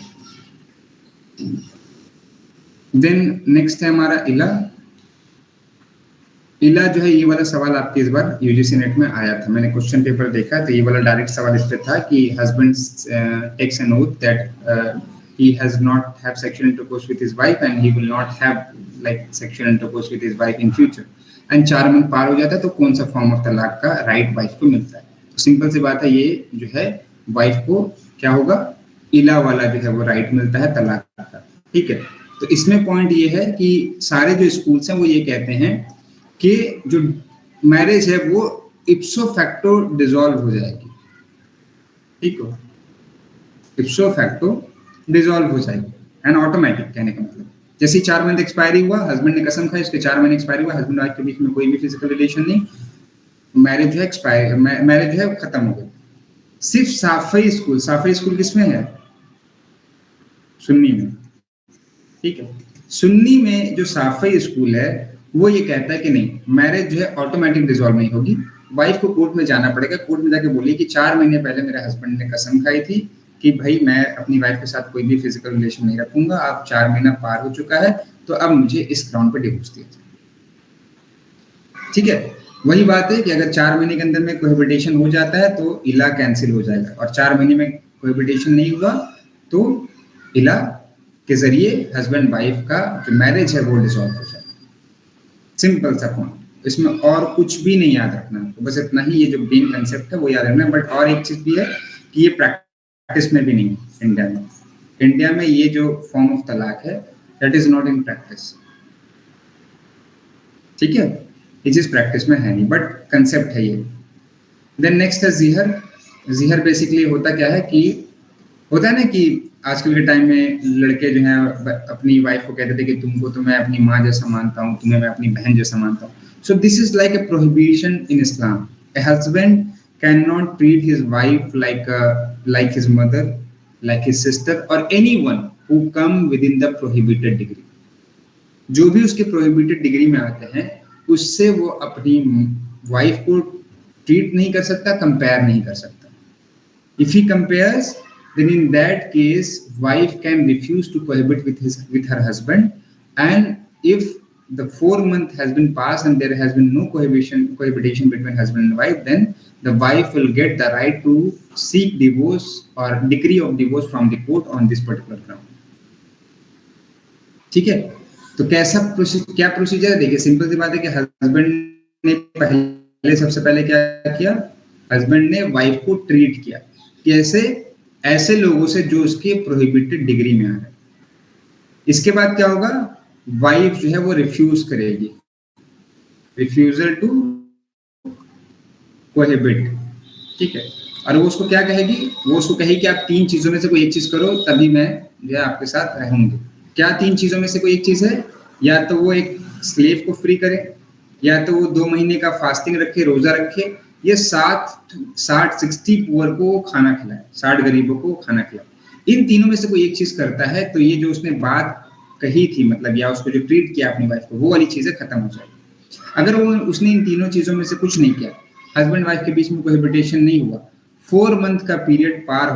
देन नेक्स्ट है हमारा इला। इला जो है, ये वाला सवाल आपके इस बार यूजीसी नेट में आया था, मैंने क्वेश्चन पेपर देखा तो ये वाला डायरेक्ट सवाल इस पे था कि husband takes an oath that he has not have sexual intercourse with his wife and he will not have like sexual intercourse with his wife in future and 4 month पार हो जाता है तो कौन सा फॉर्म ऑफ तलाक का right wife को मिलता है। सिंपल सी बात है, ये जो है वाइफ को क्या होगा, इला वाला जो है वो राइट मिलता है तलाक का, ठीक है। तो इसमें पॉइंट ये है कि सारे जो स्कूल्स हैं वो ये कहते हैं कि जो मैरिज है वो इप्सो फैक्टो डिसॉल्व हो जाएगी, ठीक हो, इप्सो फैक्टो डिसॉल्व हो जाएगी एंड ऑटोमेटिक, कहने का मतलब जैसे 4 महीने एक्सपायरी हुआ, हस्बैंड ने कसम खाई, उसके 4 महीने एक्सपायरी हुआ, हस्बैंड वाइफ के बीच में कोई भी फिजिकल रिलेशन नहीं, मैरिज है एक्सपायर, मैरिज है खत्म हो गई। सिर्फ साफई स्कूल किसमें है, सुन्नी में, ठीक है। सुन्नी में जो साफई स्कूल है वो ये कहता है कि नहीं, मैरिज जो है ऑटोमेटिक डिसॉल्व नहीं होगी, वाइफ को कोर्ट में जाना पड़ेगा, कोर्ट में जाके बोलिए कि 4 महीने पहले मेरे हस्बैंड ने कसम खाई थी कि भाई मैं अपनी वाइफ के साथ कोई भी फिजिकल रिलेशन नहीं रखूंगा, अब 4 महीना पार हो चुका है तो अब मुझे इस ग्राउंड पे डिवोर्स दिया जाए, ठीक है। वही बात है कि अगर 4 महीने के अंदर में कोहेबिटेशन हो जाता है तो इला कैंसिल हो जाएगा, और 4 महीने में कोहेबिटेशन नहीं हुआ तो इला के जरिए हस्बैंड वाइफ का जो मैरिज है वो डिसॉल्व हो जाएगा। सिंपल सा पॉइंट, इसमें और कुछ भी नहीं याद रखना, तो बस इतना ही, ये जो मेन कंसेप्ट है वो याद रखना। बट और एक चीज भी है कि ये प्रैक्टिस में भी नहीं है इंडिया में। इंडिया में ये जो फॉर्म ऑफ तलाक है that is not in practice, ठीक है, ये चीज प्रैक्टिस में है नहीं, बट कंसेप्ट है ये। देन नेक्स्ट है जिहर। जिहर बेसिकली होता क्या है कि होता है ना कि आजकल के टाइम में लड़के जो हैं अपनी वाइफ को कहते थे कि तुमको तो मैं अपनी माँ जैसा मानता हूँ, तुम्हें मैं अपनी बहन जैसा मानता हूँ। So this is like a prohibition in Islam. A husband can not treat his wife like his mother, like his sister or anyone who come within the prohibited degree। जो भी उसके prohibited degree में आते हैं उससे वो अपनी wife को ट्रीट नहीं कर सकता, कंपेयर नहीं कर सकता। If he compares, then in that case wife can refuse to cohabit with her husband, and if the 4 month has been passed and there has been no cohabitation between husband and wife, then the wife will get the right to seek divorce or decree of divorce from the court on this particular ground, ठीक है। तो क्या procedure है, देखिए simple सी बात है कि हस्बैंड ने सबसे पहले क्या किया, हस्बैंड ने वाइफ को ट्रीट किया कैसे, ऐसे लोगों से जो उसके प्रोहिबिटेड डिग्री में आ रहे। इसके बाद क्या होगा, वाइफ जो है वो रिफ्यूज करेगी, रिफ्यूजल टू कोहेबिट, ठीक है। और वो उसको क्या कहेगी, वो उसको कहेगी कि आप 3 चीजों में से कोई एक चीज करो तभी मैं जो है आपके साथ रहेंगे। क्या 3 चीजों में से कोई एक चीज है? या तो वो एक स्लेव को फ्री करे, या तो वो 2 महीने का फास्टिंग रखे, रोजा रखे, या 60 पुअर को खाना खिलाए, 60 गरीबों को खाना खिलाए। इन तीनों में से कोई एक चीज करता है तो ये जो उसने बात कही थी, मतलब या उसको जो ट्रीट किया अपनी वाइफ को, वो वाली चीजें खत्म हो जाएगी। अगर वो उसने इन तीनों चीजों में से कुछ नहीं किया, हस्बैंड वाइफ के बीच में कोहेबिटेशन नहीं हुआ, 4 मंथ का पीरियड पार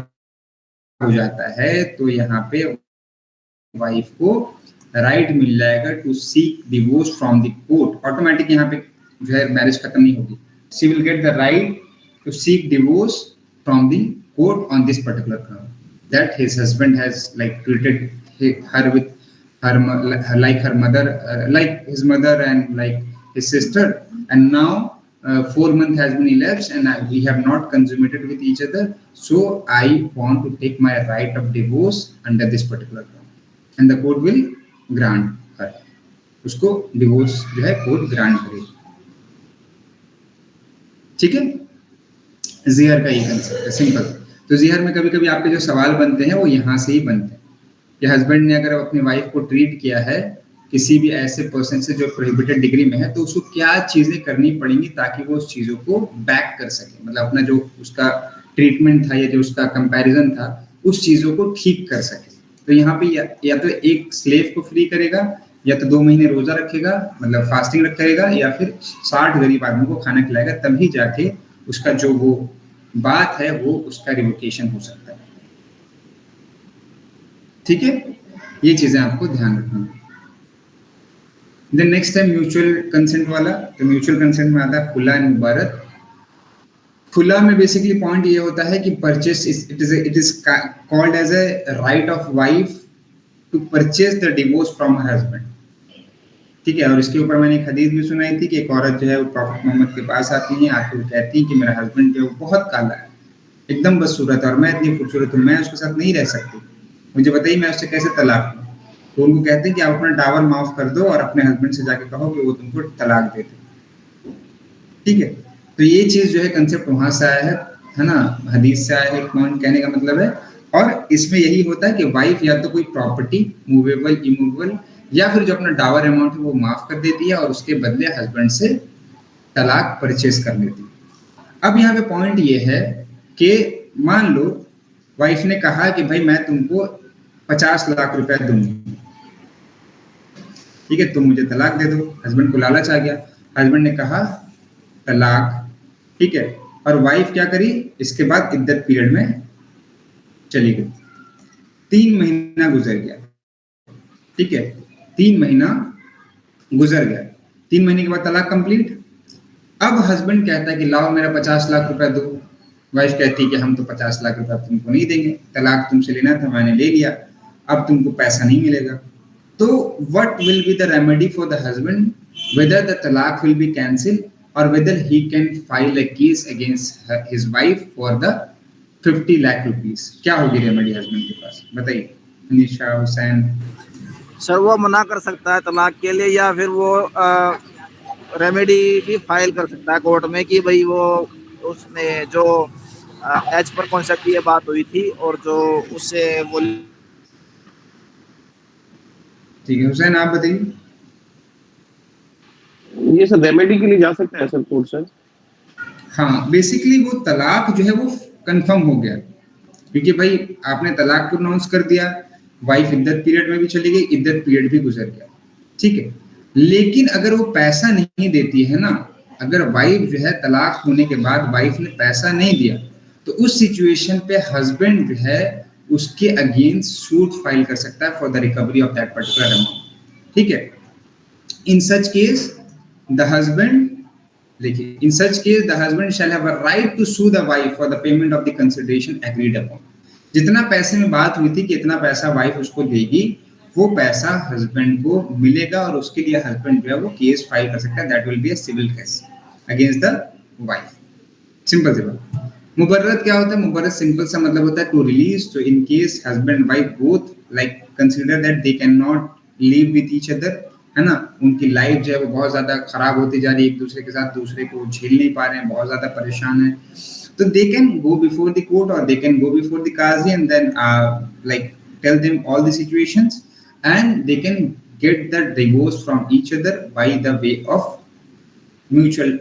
हो जाता है, तो यहाँ पे वाइफ को राइट मिल जाएगा to seek divorce from the court. Automatic यहाँ पे जो है मैरिज खत्म नहीं होगी। She will get the right to seek divorce from the court on this particular ground that his husband has like treated her with like her mother, like his mother and like his sister, and now 4 months has been elapsed and we have not consummated with each other, so I want to take my right of divorce under this particular ground and the court will grant her, उसको divorce जो है court grant करेगी। ठीक है, जिहर का ये concept है, simple. तो जिहर में कभी कभी आपके जो सवाल बनते हैं वो यहाँ से ही बनते हैं कि हस्बैंड ने अगर अपनी वाइफ को ट्रीट किया है किसी भी ऐसे पर्सन से जो प्रोहिबिटेड डिग्री में है, तो उसको क्या चीजें करनी पड़ेंगी ताकि वो उस चीजों को बैक कर सके, मतलब अपना जो उसका ट्रीटमेंट था या जो उसका कंपैरिजन था उस चीजों को ठीक कर सके। तो यहाँ पे या तो एक स्लेव को फ्री करेगा, या तो 2 महीने रोजा रखेगा, मतलब फास्टिंग रखेगा, या फिर 60 गरीब आदमी को खाना खिलाएगा, तभी जाके उसका जो वो बात है वो उसका रिवोकेशन हो सकता है। ठीक है, ये चीजें आपको ध्यान रखनी है। देन नेक्स्ट है म्यूचुअल कंसेंट वाला। तो म्यूचुअल कंसेंट में आता है खुला एंड मुबारक। खुला में बेसिकली पॉइंट ये होता है कि purchase it is called as a right of wife to purchase the divorce from her husband. ठीक है, और इसके ऊपर मैंने एक हदीस भी सुनाई थी कि एक औरत जो है वो प्रॉफेट मोहम्मद के पास आती है, आके वो कहती है कि मेरा हस्बैंड जो है वो बहुत काला है, एकदम बदसूरत है, और मैं इतनी खूबसूरत हूँ, मैं उसके साथ नहीं रह सकती, मुझे बताइए मैं उससे कैसे तलाक लूं। तो उनको कहते हैं कि आप अपना डावर माफ कर दो और अपने हस्बैंड से जाके कहो कि वो तुमको तलाक दे दे। ठीक है, तो ये चीज जो है कंसेप्ट वहां से आया है ना, हदीस से आया है। पॉइंट कहने का मतलब है, और इसमें यही होता है कि वाइफ या तो कोई प्रॉपर्टी मूवेबल इमूवेबल या फिर जो अपना डावर अमाउंट है वो माफ कर देती है और उसके बदले हस्बैंड से तलाक परचेस कर लेती है। अब यहाँ पे पॉइंट ये है कि मान लो वाइफ ने कहा कि भाई मैं तुमको 50 लाख रुपए दूंगी, ठीक है, तुम मुझे तलाक दे दो। हस्बैंड को लालच आ गया, हस्बैंड ने कहा तलाक, ठीक है, और वाइफ क्या करी, इसके बाद इद्दत पीरियड में चली गई। 3 महीना गुजर गया, ठीक है, 3 महीना गुजर गया, 3 महीने के बाद तलाक कंप्लीट। अब हस्बैंड कहता है कि लाओ मेरा 50 लाख रुपए दो। वाइफ कहती है कि हम तो 50 लाख रुपए तुमको नहीं देंगे, तलाक तुमसे लेना था, मैंने ले लिया, अब तुमको पैसा नहीं मिलेगा। तो what will be the remedy for the husband, whether the तलाक विल बी कैंसिल और weather he can file a case against his wife for the 50 lakh rupees. क्या होगी रेमेडी हस्बैंड के पास, बताइए निशा हुसैन। सर वो मना कर सकता है तलाक के लिए, या फिर वो रेमेडी भी फाइल कर सकता है कोर्ट में कि भाई वो उसने जो एज पर कॉन्सेप्ट की ये बात हुई थी और जो उससे वो। ठीक है हुसैन, आप बताइए। ये सर रेमेडी के लिए जा सकता है सर कोर्ट सर। हाँ, बेसिकली वो तलाक जो है वो कंफर्म हो गया, क्योंकि भाई आपने तलाक को अनाउंस कर दिया, वाइफ इद्दत पीरियड में भी चली गई, इद्दत पीरियड भी गुजर गया, ठीक है। लेकिन अगर वो पैसा नहीं देती है ना, अगर वाइफ जो है तलाक होने के बाद वाइफ ने पैसा नहीं दिया, तो उस सिचुएशन पे हस्बैंड जो है उसके अगेंस्ट सूट फाइल कर सकता है for the recovery of that particular amount, ठीक है। In such case the husband, देखिए, in such case the husband shall have a right to sue the wife for the payment of the consideration agreed upon. जितना पैसे में बात हुई थी कि इतना पैसा वाइफ उसको देगी, वो पैसा हस्बैंड को मिलेगा और उसके लिए हस्बैंड जो है वो केस फाइल कर सकता है, that will be a civil case against the wife. Simple सी बात। मुबर्रत क्या होता है, मुबर्रत सिंपल सा मतलब होता है टू रिलीज। तो in case husband wife both like consider that they can not live with each other, है ना, उनकी लाइफ जो है वो बहुत ज्यादा खराब होती जा रही है, एक दूसरे के साथ दूसरे को झेल नहीं पा रहे हैं, बहुत ज्यादा परेशान है, तो they can go before the court or they can go before the qazi and then like tell them all the situations and they can get the divorce from each other by the way of mutual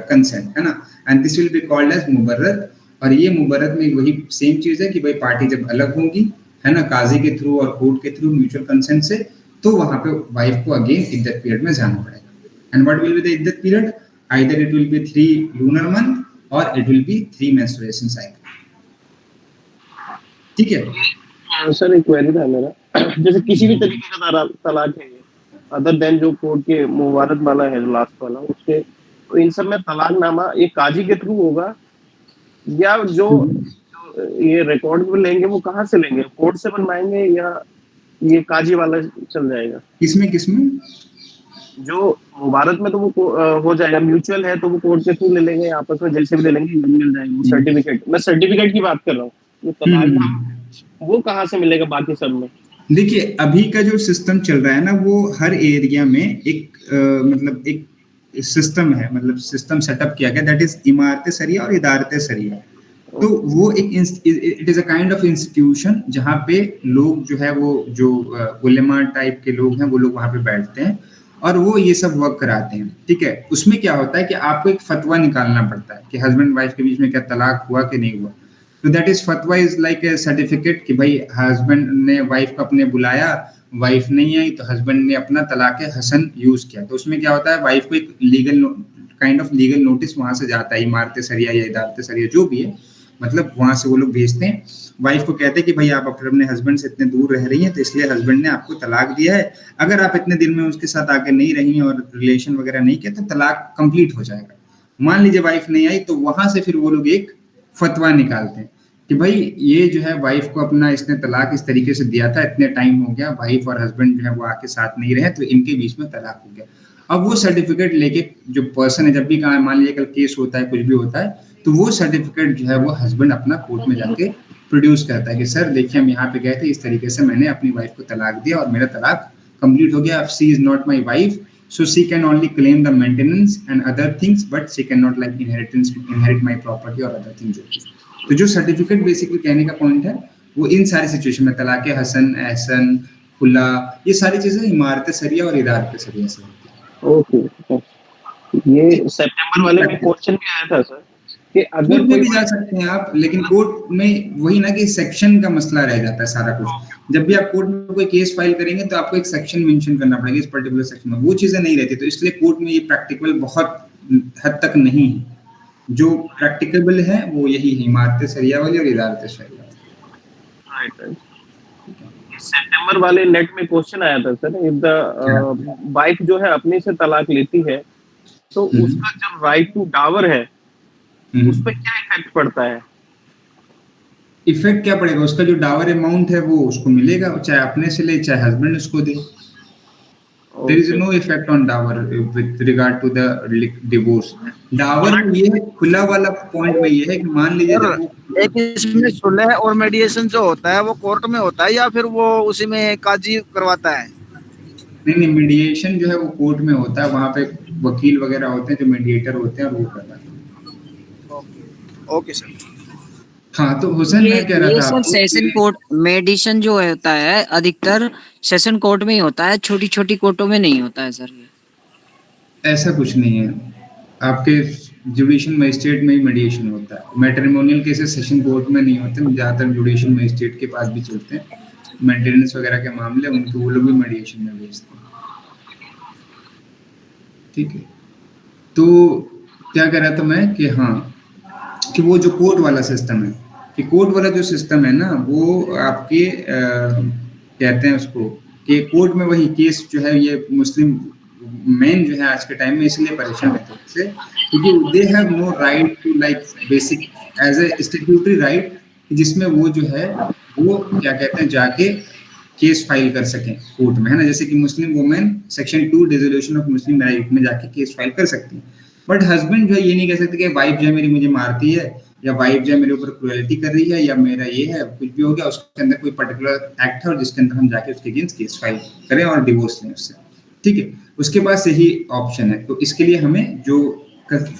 consent, है ना. And this will be called as मुबर्रत. और ये मुबर्रत में वही same चीज है कि भाई पार्टी जब अलग होगी, है ना, काजी के थ्रू और कोर्ट के थ्रू म्यूचुअल कंसेंट से, तो वहां पे वाइफ को अगेन इद्दत पीरियड में जाना पड़ेगा. And what will be the इद्दत period? Either it will be 3 lunar month or it will be 3 menstruation cycle. ठीक है सर, एक क्वेरी था मेरा, जैसे किसी भी तरीके का तलाक है अदर देन जो कोर्ट के मुबारक वाला है जो लास्ट वाला, उसके तो इन सब में तलाकनामा एक काजी के थ्रू होगा या जो ये रिकॉर्ड में लेंगे वो कहाँ से लेंगे? कोर्ट से बनवाएंगे या ये काजी वाला चल जाएगा? किसमें जो मुबारक में तो वो हो जाएगा, म्यूचुअल है तो वो कोर्ट के थ्रू ले लेंगे, आपस में जैसे भी ले लेंगे मिल जाएगा वो सर्टिफिकेट. मैं सर्टिफिकेट की बात कर रहा हूँ. वो तलाक वो कहाँ से मिलेगा बाकी सब में? देखिए, अभी का जो सिस्टम चल रहा है ना, वो हर एरिया में एक मतलब एक सिस्टम है, मतलब सिस्टम सेटअप किया गया, दैट इज इमारत सरिया और इदारत सरिया. तो वो एक it is a kind of institution जहाँ पे लोग जो है वो जो उलेमा टाइप के लोग हैं वो लोग वहाँ पे बैठते हैं और वो ये सब वर्क कराते हैं. ठीक है, उसमें क्या होता है कि आपको एक फतवा निकालना पड़ता है कि हस्बैंड वाइफ के बीच में क्या तलाक हुआ कि नहीं हुआ. तो दैट इज फतवा इज लाइक ए सर्टिफिकेट कि भाई हस्बैंड ने वाइफ को अपने बुलाया, वाइफ नहीं आई तो हस्बैंड ने अपना तलाक हसन यूज किया. तो उसमें क्या होता है, वाइफ को एक legal kind of legal notice वहां से जाता है, इमारत सरिया या इदारत सरिया जो भी है, मतलब वहां से वो लोग भेजते हैं. वाइफ को कहते हैं कि भाई आप अपने हस्बैंड से इतने दूर रह रही हैं तो इसलिए हस्बैंड ने आपको तलाक दिया है. अगर आप इतने दिन में उसके साथ आके नहीं रही हैं और रिलेशन वगैरह नहीं किया तो तलाक कंप्लीट हो जाएगा. मान लीजिए वाइफ नहीं आई तो वहां से फिर वो लोग एक फतवा निकालते हैं कि भाई ये जो है वाइफ को अपना इसने तलाक इस तरीके से दिया था, इतने टाइम हो गया, वाइफ और हस्बैंड जो है वो आके साथ नहीं रहे तो इनके बीच में तलाक हो गया. अब वो सर्टिफिकेट लेके जो पर्सन है, जब भी कहा मान लीजिए कल केस होता है, कुछ भी होता है, तो वो सर्टिफिकेट जो है वो हस्बैंड अपना कोर्ट में जाके प्रोड्यूस करता है कि सर देखिए हम यहाँ पे गए थे, इस तरीके से मैंने अपनी वाइफ को तलाक दिया और मेरा तलाक कंप्लीट हो गया. She is not my wife, so she can only claim the maintenance and other things, but she cannot like inherit my property or other things. तो जो सर्टिफिकेट बेसिकली कहने का पॉइंट है वो इन सारी सिचुएशन में तलाक हसन, एहसन, खुला, ये सारी चीजें इमारत सरिया और इदारत सरिया से होती है. ओके, ये सितंबर वाले में क्वेश्चन भी आया था सर कि अगर कोर्ट में भी जा सकते हैं आप, लेकिन कोर्ट में वही ना कि सेक्शन का मसला रह जाता है सारा कुछ. जब भी आप कोर्ट में कोई केस फाइल करेंगे तो आपको एक सेक्शन मेंशन करना पड़ेगा इस पर्टिकुलर सेक्शन में, वो चीजें नहीं रहती. तो इसलिए कोर्ट में ये प्रैक्टिकल बहुत हद तक नहीं है. जो प्रैक्टिकेबल है वो यही है, इमारत सरिया वाली और इदारत सरिया. राइट. सितंबर वाले नेट में क्वेश्चन आया था सर, इफ द वाइफ जो है अपने से तलाक लेती है तो उसका जो राइट टू डावर है उस पर क्या इफेक्ट पड़ता है? इफेक्ट क्या पड़ेगा? उसका जो डावर अमाउंट है वो उसको मिलेगा, चाहे अपने से ले चाहे हस्बैंड उसको दे. There is no effect on dower with regard to the divorce. Dawar ये खुला वाला पॉइंट में ये है कि मान लीजिए एक इसमें सुलह और मेडिएशन जो होता है वो कोर्ट में होता है या फिर वो उसी में काजी करवाता है? नहीं, मीडिएशन जो है वो कोर्ट में होता है, वहाँ पे वकील वगैरह होते हैं जो मीडिएटर होते हैं और वो करता है. Okay sir. हाँ, तो हुसैन मैं कह रहा था सर सेशन कोर्ट मेडिएशन जो होता है अधिकतर सेशन कोर्ट में ही होता है, छोटी छोटी कोर्टों में नहीं होता है सर. ऐसा कुछ नहीं है, आपके जुडिशियल मजिस्ट्रेट में ही मेडिएशन होता है. मैट्रिमोनियल केसेस सेशन कोर्ट में नहीं होते, ज़्यादातर जुडिशियल मजिस्ट्रेट के पास भी चलते हैं. मेंटेनेंस वगैरह के मामले उनको वो लोग भी मेडिएशन में भेजते हैं. ठीक है, तो क्या कह रहा था मैं कि हाँ कि वो जो कोर्ट वाला सिस्टम है, कि कोर्ट वाला जो सिस्टम है ना वो आपके कहते हैं उसको कि कोर्ट में वही केस जो है ये मुस्लिम मेन जो है आज के टाइम में इसलिए परेशान रहते हैं इससे क्योंकि they have no right to like basic as a statutory right, जिसमें वो जो है वो क्या कहते हैं जाके केस फाइल कर सकें कोर्ट में, है ना. जैसे कि Muslim women section 2 dissolution of Muslim marriage में जाके केस फाइल कर सकती हैं. बट हस्बैंड जो है ये नहीं कह सकते कि वाइफ जो है मेरी मुझे मारती है या वाइफ जो है मेरे ऊपर क्रुएलिटी कर रही है या मेरा ये है कुछ भी हो गया, उसके अंदर कोई पर्टिकुलर एक्ट है और जिसके अंदर हम जाके उसके अगेंस्ट केस फाइल करें और डिवोर्स लें उससे. ठीक है, उसके पास यही ऑप्शन है. तो इसके लिए हमें जो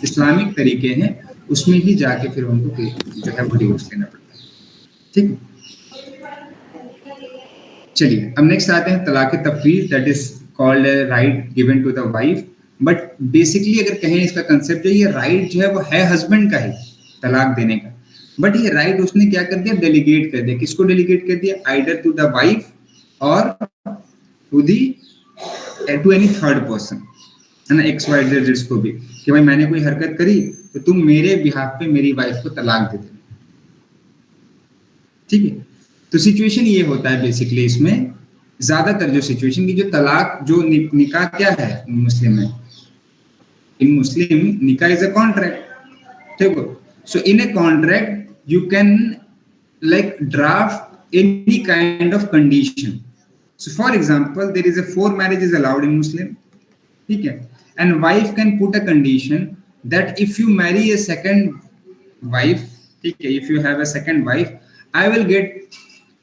इस्लामिक तरीके हैं उसमें ही जाके फिर उनको जो है वो डिवोर्स लेना पड़ता है. ठीक है. चलिए अब नेक्स्ट आते हैं तलाक तफवीज, that is called right given to the wife. But basically अगर कहें इसका कंसेप्ट जो ये राइट जो है वो है हस्बैंड का ही तलाक देने का, बट ये राइट उसने क्या कर दिया, डेलीगेट कर दिया। किसको डेलीगेट कर दिया? आइदर टू द वाइफ और टू एनी थर्ड पर्सन, है ना, एक्स वाई जेड जिसको भी, कि भाई मैंने कोई हरकत करी तो तुम मेरे बिहाफ पे मेरी वाइफ को तलाक दे देना। ठीक है, तो सिचुएशन ये होता है बेसिकली इसमें ज्यादातर जो सिचुएशन की जो तलाक जो निकाह क्या है मुस्लिम में, इन मुस्लिम निकाह इज अ कॉन्ट्रैक्ट। ठीक है, so in a contract you can like draft any kind of condition. So for example, there is a 4 marriages allowed in Muslim, ठीक है, and wife can put a condition that if you marry a second wife, ठीक है, if you have a second wife, I will get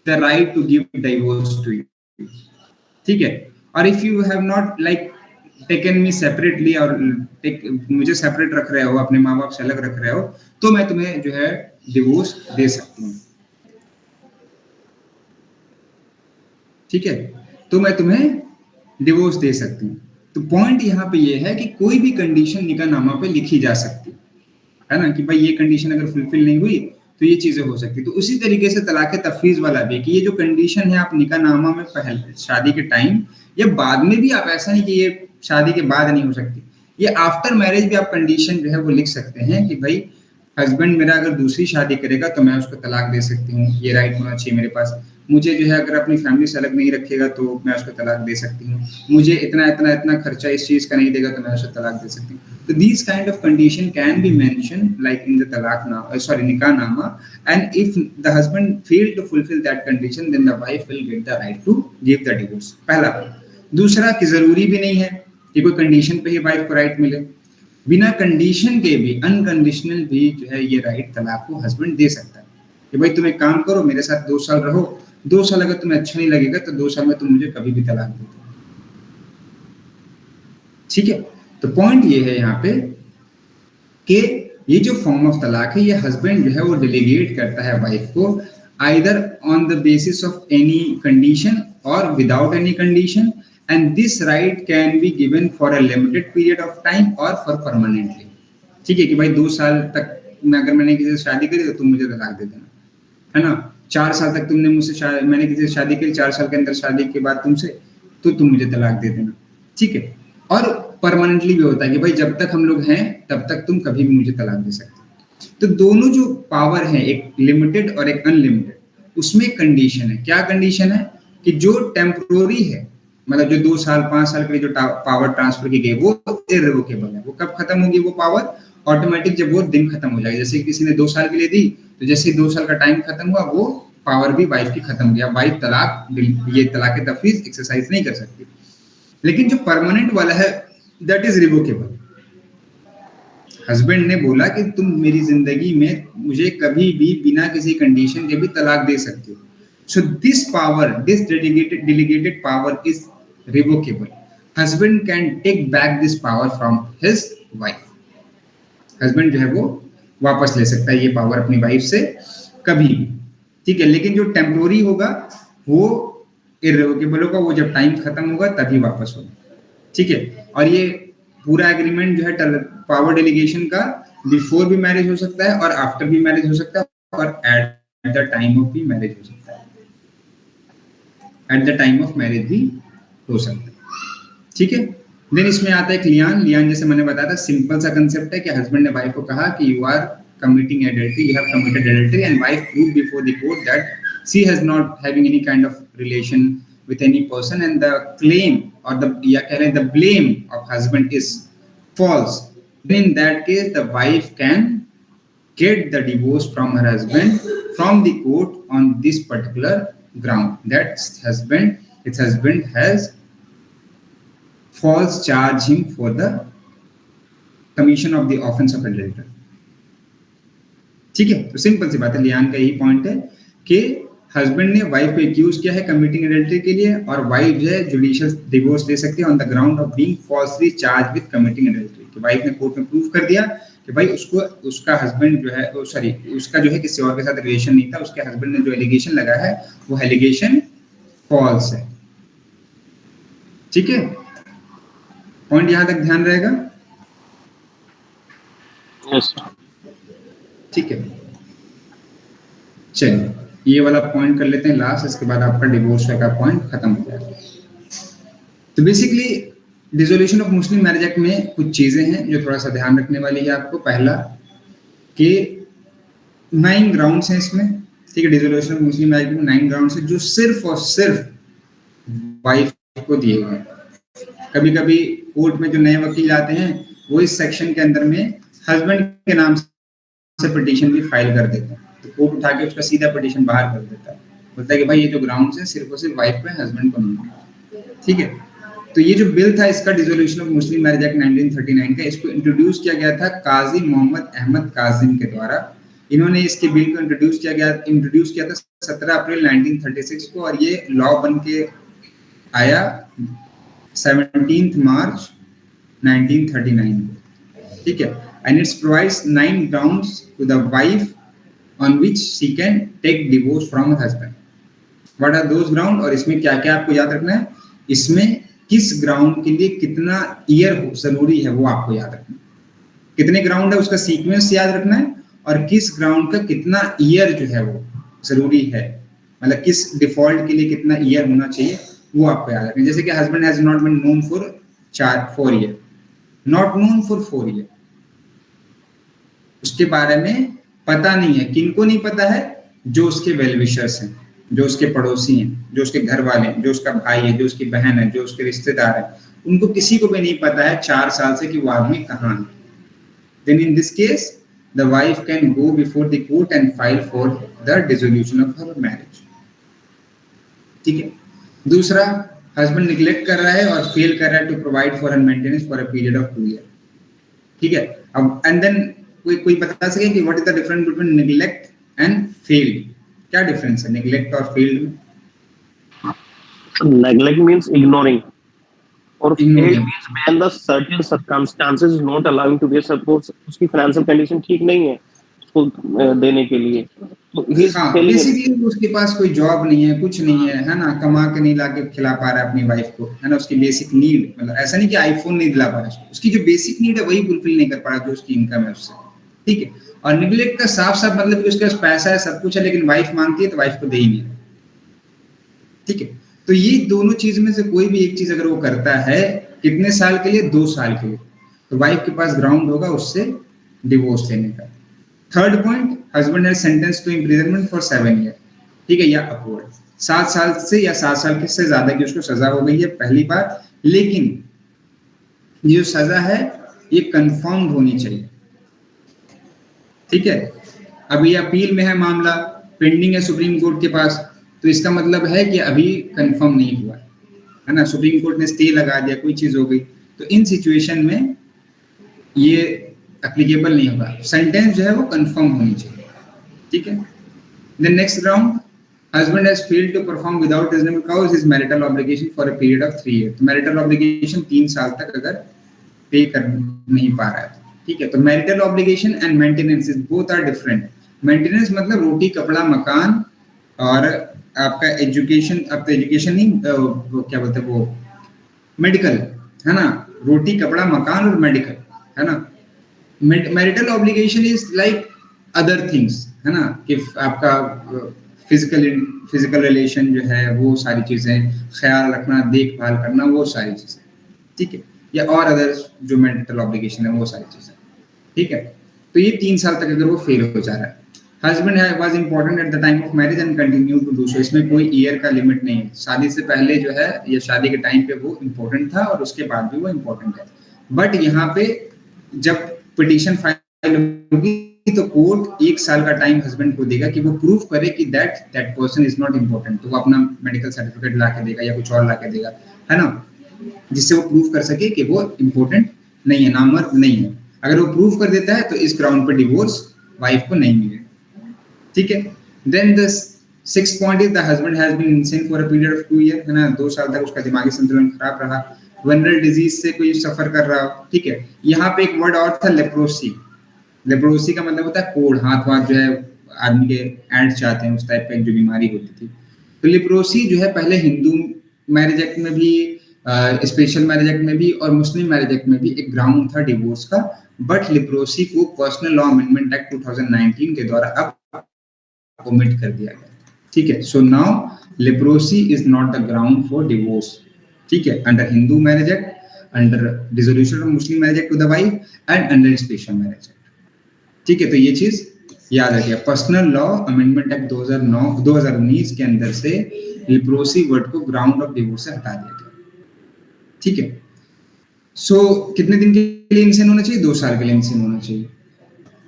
the right to give divorce to you, ठीक है, और if you have not like taken me separately और मुझे separate रख रहे हो, अपने माँ बाप से अलग रख रहे हो, तो मैं तुम्हें जो है डिवोर्स दे सकती हूँ। ठीक है, तो मैं तुम्हें डिवोर्स दे सकती हूँ। तो पॉइंट यहाँ पे ये है कि कोई भी कंडीशन निकाहनामा पे लिखी जा सकती है ना, कि भाई ये कंडीशन अगर फुलफिल नहीं हुई तो ये चीजें हो सकती। तो उसी तरीके से तलाक तफवीज वाला भी, कि ये जो कंडीशन है आप निकाहनामा में पहले शादी के टाइम या बाद में भी, आप ऐसा नहीं कि ये शादी के बाद नहीं हो सकती, ये आफ्टर मैरिज भी आप कंडीशन जो है वो लिख सकते हैं कि भाई हस्बैंड मेरा अगर दूसरी शादी करेगा तो मैं उसको तलाक दे सकती हूँ, ये राइट होना चाहिए मेरे पास। मुझे जो है अगर अपनी फैमिली से अलग नहीं रखेगा तो मैं उसको तलाक दे सकती हूँ। मुझे इतना इतना इतना खर्चा इस चीज का नहीं देगा तो मैं उसको तलाक दे सकती हूँ। तो these kind of condition can be mention like in the निकाहनामा, and if the husband fail to fulfil that condition then the wife will get the right to give the divorce. पहला। दूसरा कि जरूरी भी नहीं है कि कोई कंडीशन पे ही वाइफ को राइट मिले, बिना कंडीशन के भी अनकंडीशनल भी जो है ये राइट तलाक को हस्बैंड दे सकता है कि भाई तुम एक काम करो, मेरे साथ 2 साल रहो, 2 साल अगर तुम्हें अच्छा नहीं लगेगा तो 2 साल में तुम मुझे कभी भी तलाक दे दो। ठीक है, तो पॉइंट ये है यहाँ पे कि ये जो फॉर्म ऑफ तलाक है ये हस्बैंड जो है वो डेलीगेट करता है वाइफ को, either on the basis of any condition or without any condition, and this right can be given for a limited period of time or for permanently। ठीक है, कि भाई 2 साल तक मैं अगर मैंने किसी से शादी करी तो तुम मुझे तलाक दे देना, है ना। 4 साल तक तुमने मुझसे मैंने किसी से शादी करी, 4 साल के अंदर शादी के बाद तुमसे, तो तुम मुझे तलाक दे देना। ठीक है, और परमानेंटली भी होता है कि भाई जब तक हम लोग हैं तब तक तुम कभी भी मुझे तलाक दे सकते। तो दोनों जो पावर है, एक लिमिटेड और एक अनलिमिटेड, उसमें कंडीशन है। क्या कंडीशन है? कि जो टेम्पोररी है, मतलब जो 2 साल 5 साल के लिए जो पावर ट्रांसफर की गई वो इररिवोकेबल है। वो कब खत्म होगी वो पावर? ऑटोमेटिक जब वो दिन खत्म हो जाएगा। जैसे किसी ने 2 साल के लिए दी, तो जैसे 2 साल का टाइम खत्म हुआ वो पावर भी वाइफ की खत्म हो गया। वाइफ ये तलाक तफवीज एक्सरसाइज नहीं कर सकती। लेकिन जो परमानेंट वाला है दैट इज रिवोकेबल। हस्बैंड ने बोला कि तुम मेरी जिंदगी में मुझे कभी भी बिना किसी कंडीशन के भी तलाक दे सकते हो। So this power, this delegated power is revocable. Husband can take back this power from his wife. Husband जो है वो वापस ले सकता है ये पावर अपनी वाइफ से कभी भी। ठीक है, लेकिन जो टेम्पोररी होगा वो इररिवोकेबल होगा, वो जब टाइम खत्म होगा तभी वापस होगा। ठीक है, और ये पूरा एग्रीमेंट जो है पावर डेलीगेशन का बिफोर भी मैरिज हो सकता है और आफ्टर भी मैरिज हो सकता है और एट द टाइम ऑफ भी मैरिज हो सकता है। Eight the time of marriage भी हो सकता है। ठीक है, देन इसमें आता है लियान। लियान जैसे मैंने बताया था सिंपल सा कंसेप्ट है कि हस्बैंड ने वाइफ को कहा कि you are committing adultery, you have committed adultery, and wife prove before the court that she has not having any kind of relation with any person, and the claim और the या कह रहे the blame of husband is false. Then in that case the wife can get the divorce from her husband from the court on this particular ground, that its husband has false charge him for the commission of the offense of adultery। ठीक है, तो simple सी बात है, Lian का यही point है कि हस्बैंड ने वाइफ को एक्यूज किया है कमिटिंग एडल्टरी के लिए, और वाइफ जो है जुडिशियल डिवोर्स दे सकती है on the ground of being falsely charge with committing adultery. कि वाइफ ने कोर्ट में प्रूव कर दिया कि भाई उसका हस्बैंड जो है उसका जो है किसी और के साथ रिलेशन नहीं था, उसके हस्बैंड ने जो एलिगेशन लगाया है वो एलिगेशन फॉल्स है। ठीक है, पॉइंट यहां तक ध्यान रहेगा। यस। ठीक है, चलिए ये वाला पॉइंट कर लेते हैं लास्ट, इसके बाद आपका डिवोर्स का पॉइंट खत्म हो जाएगा। तो basically dissolution of Muslim marriage act में कुछ चीजें हैं जो थोड़ा सा ध्यान रखने वाली है आपको। पहला कि 9 ग्राउंड्स हैं इसमें। ठीक है, डिसोल्यूशन ऑफ मुस्लिम मैरिज में 9 ग्राउंड्स हैं जो सिर्फ और सिर्फ वाइफ को दिए गए। कभी कभी कोर्ट में जो नए वकील आते हैं वो इस सेक्शन के अंदर में हस्बैंड के नाम से पिटीशन भी फाइल कर देते हैं, तो कोर्ट उठा के उसका सीधा पिटीशन बाहर कर देता है, बोलता है कि भाई ये जो ग्राउंड्स हैं सिर्फ और सिर्फ वाइफ पे, हस्बैंड को नहीं। ठीक है, तो ये जो बिल था इसका dissolution of Muslim marriage act 1939 का, इसको इंट्रोड्यूस किया गया था काजी मोहम्मद अहमद काजिम के द्वारा। इन्होंने इसके बिल को इंट्रोड्यूस किया था 17 अप्रैल 1936 को, और ये लॉ बन के आया 17 मार्च 1939 को। ठीक है, and it provides 9 grounds to the wife on which she can take divorce from her husband. What are those grounds? और इसमें क्या क्या आपको याद रखना है, इसमें किस ग्राउंड के लिए कितना ईयर जरूरी है वो आपको याद रखना है। कितने ग्राउंड है उसका सीक्वेंस याद रखना है, और किस ग्राउंड का कितना ईयर जो है वो जरूरी है, मतलब किस डिफॉल्ट के लिए कितना ईयर होना चाहिए वो आपको याद रखना है। जैसे कि husband has not been known for 4 year, not known for 4 year, उसके बारे में पता नहीं है। किनको नहीं पता है? जो उसके वेल विशर्स हैं, जो उसके पड़ोसी हैं, जो उसके घर वाले हैं, जो उसका भाई है, जो उसकी बहन है, जो उसके रिश्तेदार है, उनको किसी को भी नहीं पता है 4 साल से कि वो आदमी कहाँ है। Then in this case the wife can go before the court and file for the dissolution of her marriage. ठीक है, दूसरा, हस्बैंड निगलेक्ट कर रहा है और फेल कर रहा है to provide for her maintenance for a period of 2 year. ठीक है, अब एंड देन कोई बता सके कि what is the difference between neglect and failed? क्या डिफरेंस है निगलेक्ट और फेल्ड में? नेग्लेक्ट मींस इग्नोरिंग, और failed Ignoring. Means when the certain circumstances not allowing to be, suppose उसकी फाइनेंशियल कंडीशन ठीक नहीं है उसको देने के लिए, तो ही इज हाँ, फेलिंग। बेसिकली उसके पास कोई जॉब नहीं है, कुछ नहीं है ना, कमा के नहीं लाके खिला पा रहा है अपनी वाइफ को, है ना, उसकी बेसिक नीड, मतलब ऐसा नहीं कि आईफोन नहीं दिला पा रहा है, उसकी जो बेसिक नीड है वही फुलफिल नहीं कर पा रहा जो उसकी इनकम है उससे। ठीक है, और निगलेक्ट का साफ साफ मतलब कि उसके पास पैसा है, सब कुछ है, लेकिन वाइफ मांगती है तो वाइफ को दे ही नहीं। ठीक है, तो ये दोनों चीज में से कोई भी एक चीज अगर वो करता है, कितने साल के लिए? 2 साल के लिए, तो वाइफ के पास ग्राउंड होगा उससे डिवोर्स लेने का। थर्ड पॉइंट, हस्बैंड है sentence to imprisonment for 7 year. ठीक है, या अपवर्ड, 7 साल से या 7 साल से ज्यादा की उसको सजा हो गई है पहली बार, लेकिन ये जो सजा है ये कंफर्म होनी चाहिए। ठीक है, अब ये अपील में है मामला, पेंडिंग है सुप्रीम कोर्ट के पास, तो इसका मतलब है कि अभी कंफर्म नहीं हुआ है ना, सुप्रीम कोर्ट ने स्टे लगा दिया, कोई चीज हो गई, तो इन सिचुएशन में ये एप्लीकेबल नहीं होगा, सेंटेंस जो है वो कंफर्म होनी चाहिए। ठीक है, then next ground, husband has failed to perform without reasonable cause his marital obligation for a period of 3 year. तो मैरिटल ऑब्लिगेशन 3 साल तक अगर पे कर नहीं पा रहा है। ठीक है, तो marital obligation and maintenance both are different. Maintenance मतलब रोटी कपड़ा मकान, और आपका एजुकेशन, अब तो एजुकेशन नहीं, वो क्या बोलते हैं वो मेडिकल, है ना, रोटी कपड़ा मकान और मेडिकल, है ना। Marital obligation is like other things, है ना, कि आपका फिजिकल रिलेशन जो है वो सारी चीजें, ख्याल रखना, देखभाल करना, वो सारी चीजें। ठीक है, या और अदर जो मैरिटल ऑब्लिगेशन है वो सारी चीजें। ठीक है, तो ये 3 साल तक अगर वो फेल हो जा रहा है। Husband was important at the time of marriage and continue to do so. इसमें कोई ईयर का लिमिट नहीं है, शादी से पहले जो है या शादी के टाइम पे वो इंपॉर्टेंट था और उसके बाद भी वो इंपॉर्टेंट है। बट यहाँ पे जब पिटीशन फाइल होगी तो कोर्ट 1 साल का टाइम हस्बैंड को देगा कि वो प्रूव करे कि that person is not important, तो वो अपना मेडिकल सर्टिफिकेट ला के देगा या कुछ और ला के देगा, है ना, जिससे वो प्रूव कर सके कि वो इम्पोर्टेंट नहीं है, नामर्द नहीं है। अगर वो प्रूव कर देता है तो इस ग्राउंड पर डिवोर्स वाइफ को नहीं मिलेगा। ठीक है, then the 6th point is the husband has been insane for a period of 2 year, है ना, 2 साल तक उसका दिमागी संतुलन खराब रहा, वेनरल डिजीज से कोई सफर कर रहा हो। ठीक है, यहाँ पे एक वर्ड और था, लेप्रोसी। लेप्रोसी का मतलब होता है कोढ़, हाथ जो है आदमी के ऐंठ जाते हैं, उस टाइप का जो बीमारी होती थी। तो लिप्रोसी जो है पहले हिंदू मैरिज एक्ट में भी, स्पेशल मैरिज एक्ट में भी और मुस्लिम मैरिज एक्ट में भी एक ग्राउंड था डिवोर्स का, बट लिप्रोसी को पर्सनल लॉ अमेंडमेंट एक्ट 2019 के द्वारा अब ओमिट कर दिया गया। ठीक है, so now leprosy is not the ground for divorce. ठीक है, under Hindu marriage act, under dissolution of Muslim marriage act to the wife and under special marriage act. ठीक है, तो ये चीज याद रखिए। पर्सनल लॉ अमेंडमेंट एक्ट 2019 के अंदर से लेप्रोसी वर्ड को ग्राउंड ऑफ डिवोर्स से हटा दिया गया। ठीक है, सो कितने दिन के लिए इंसेन होना चाहिए? 2 साल के लिए इंसेन होना चाहिए।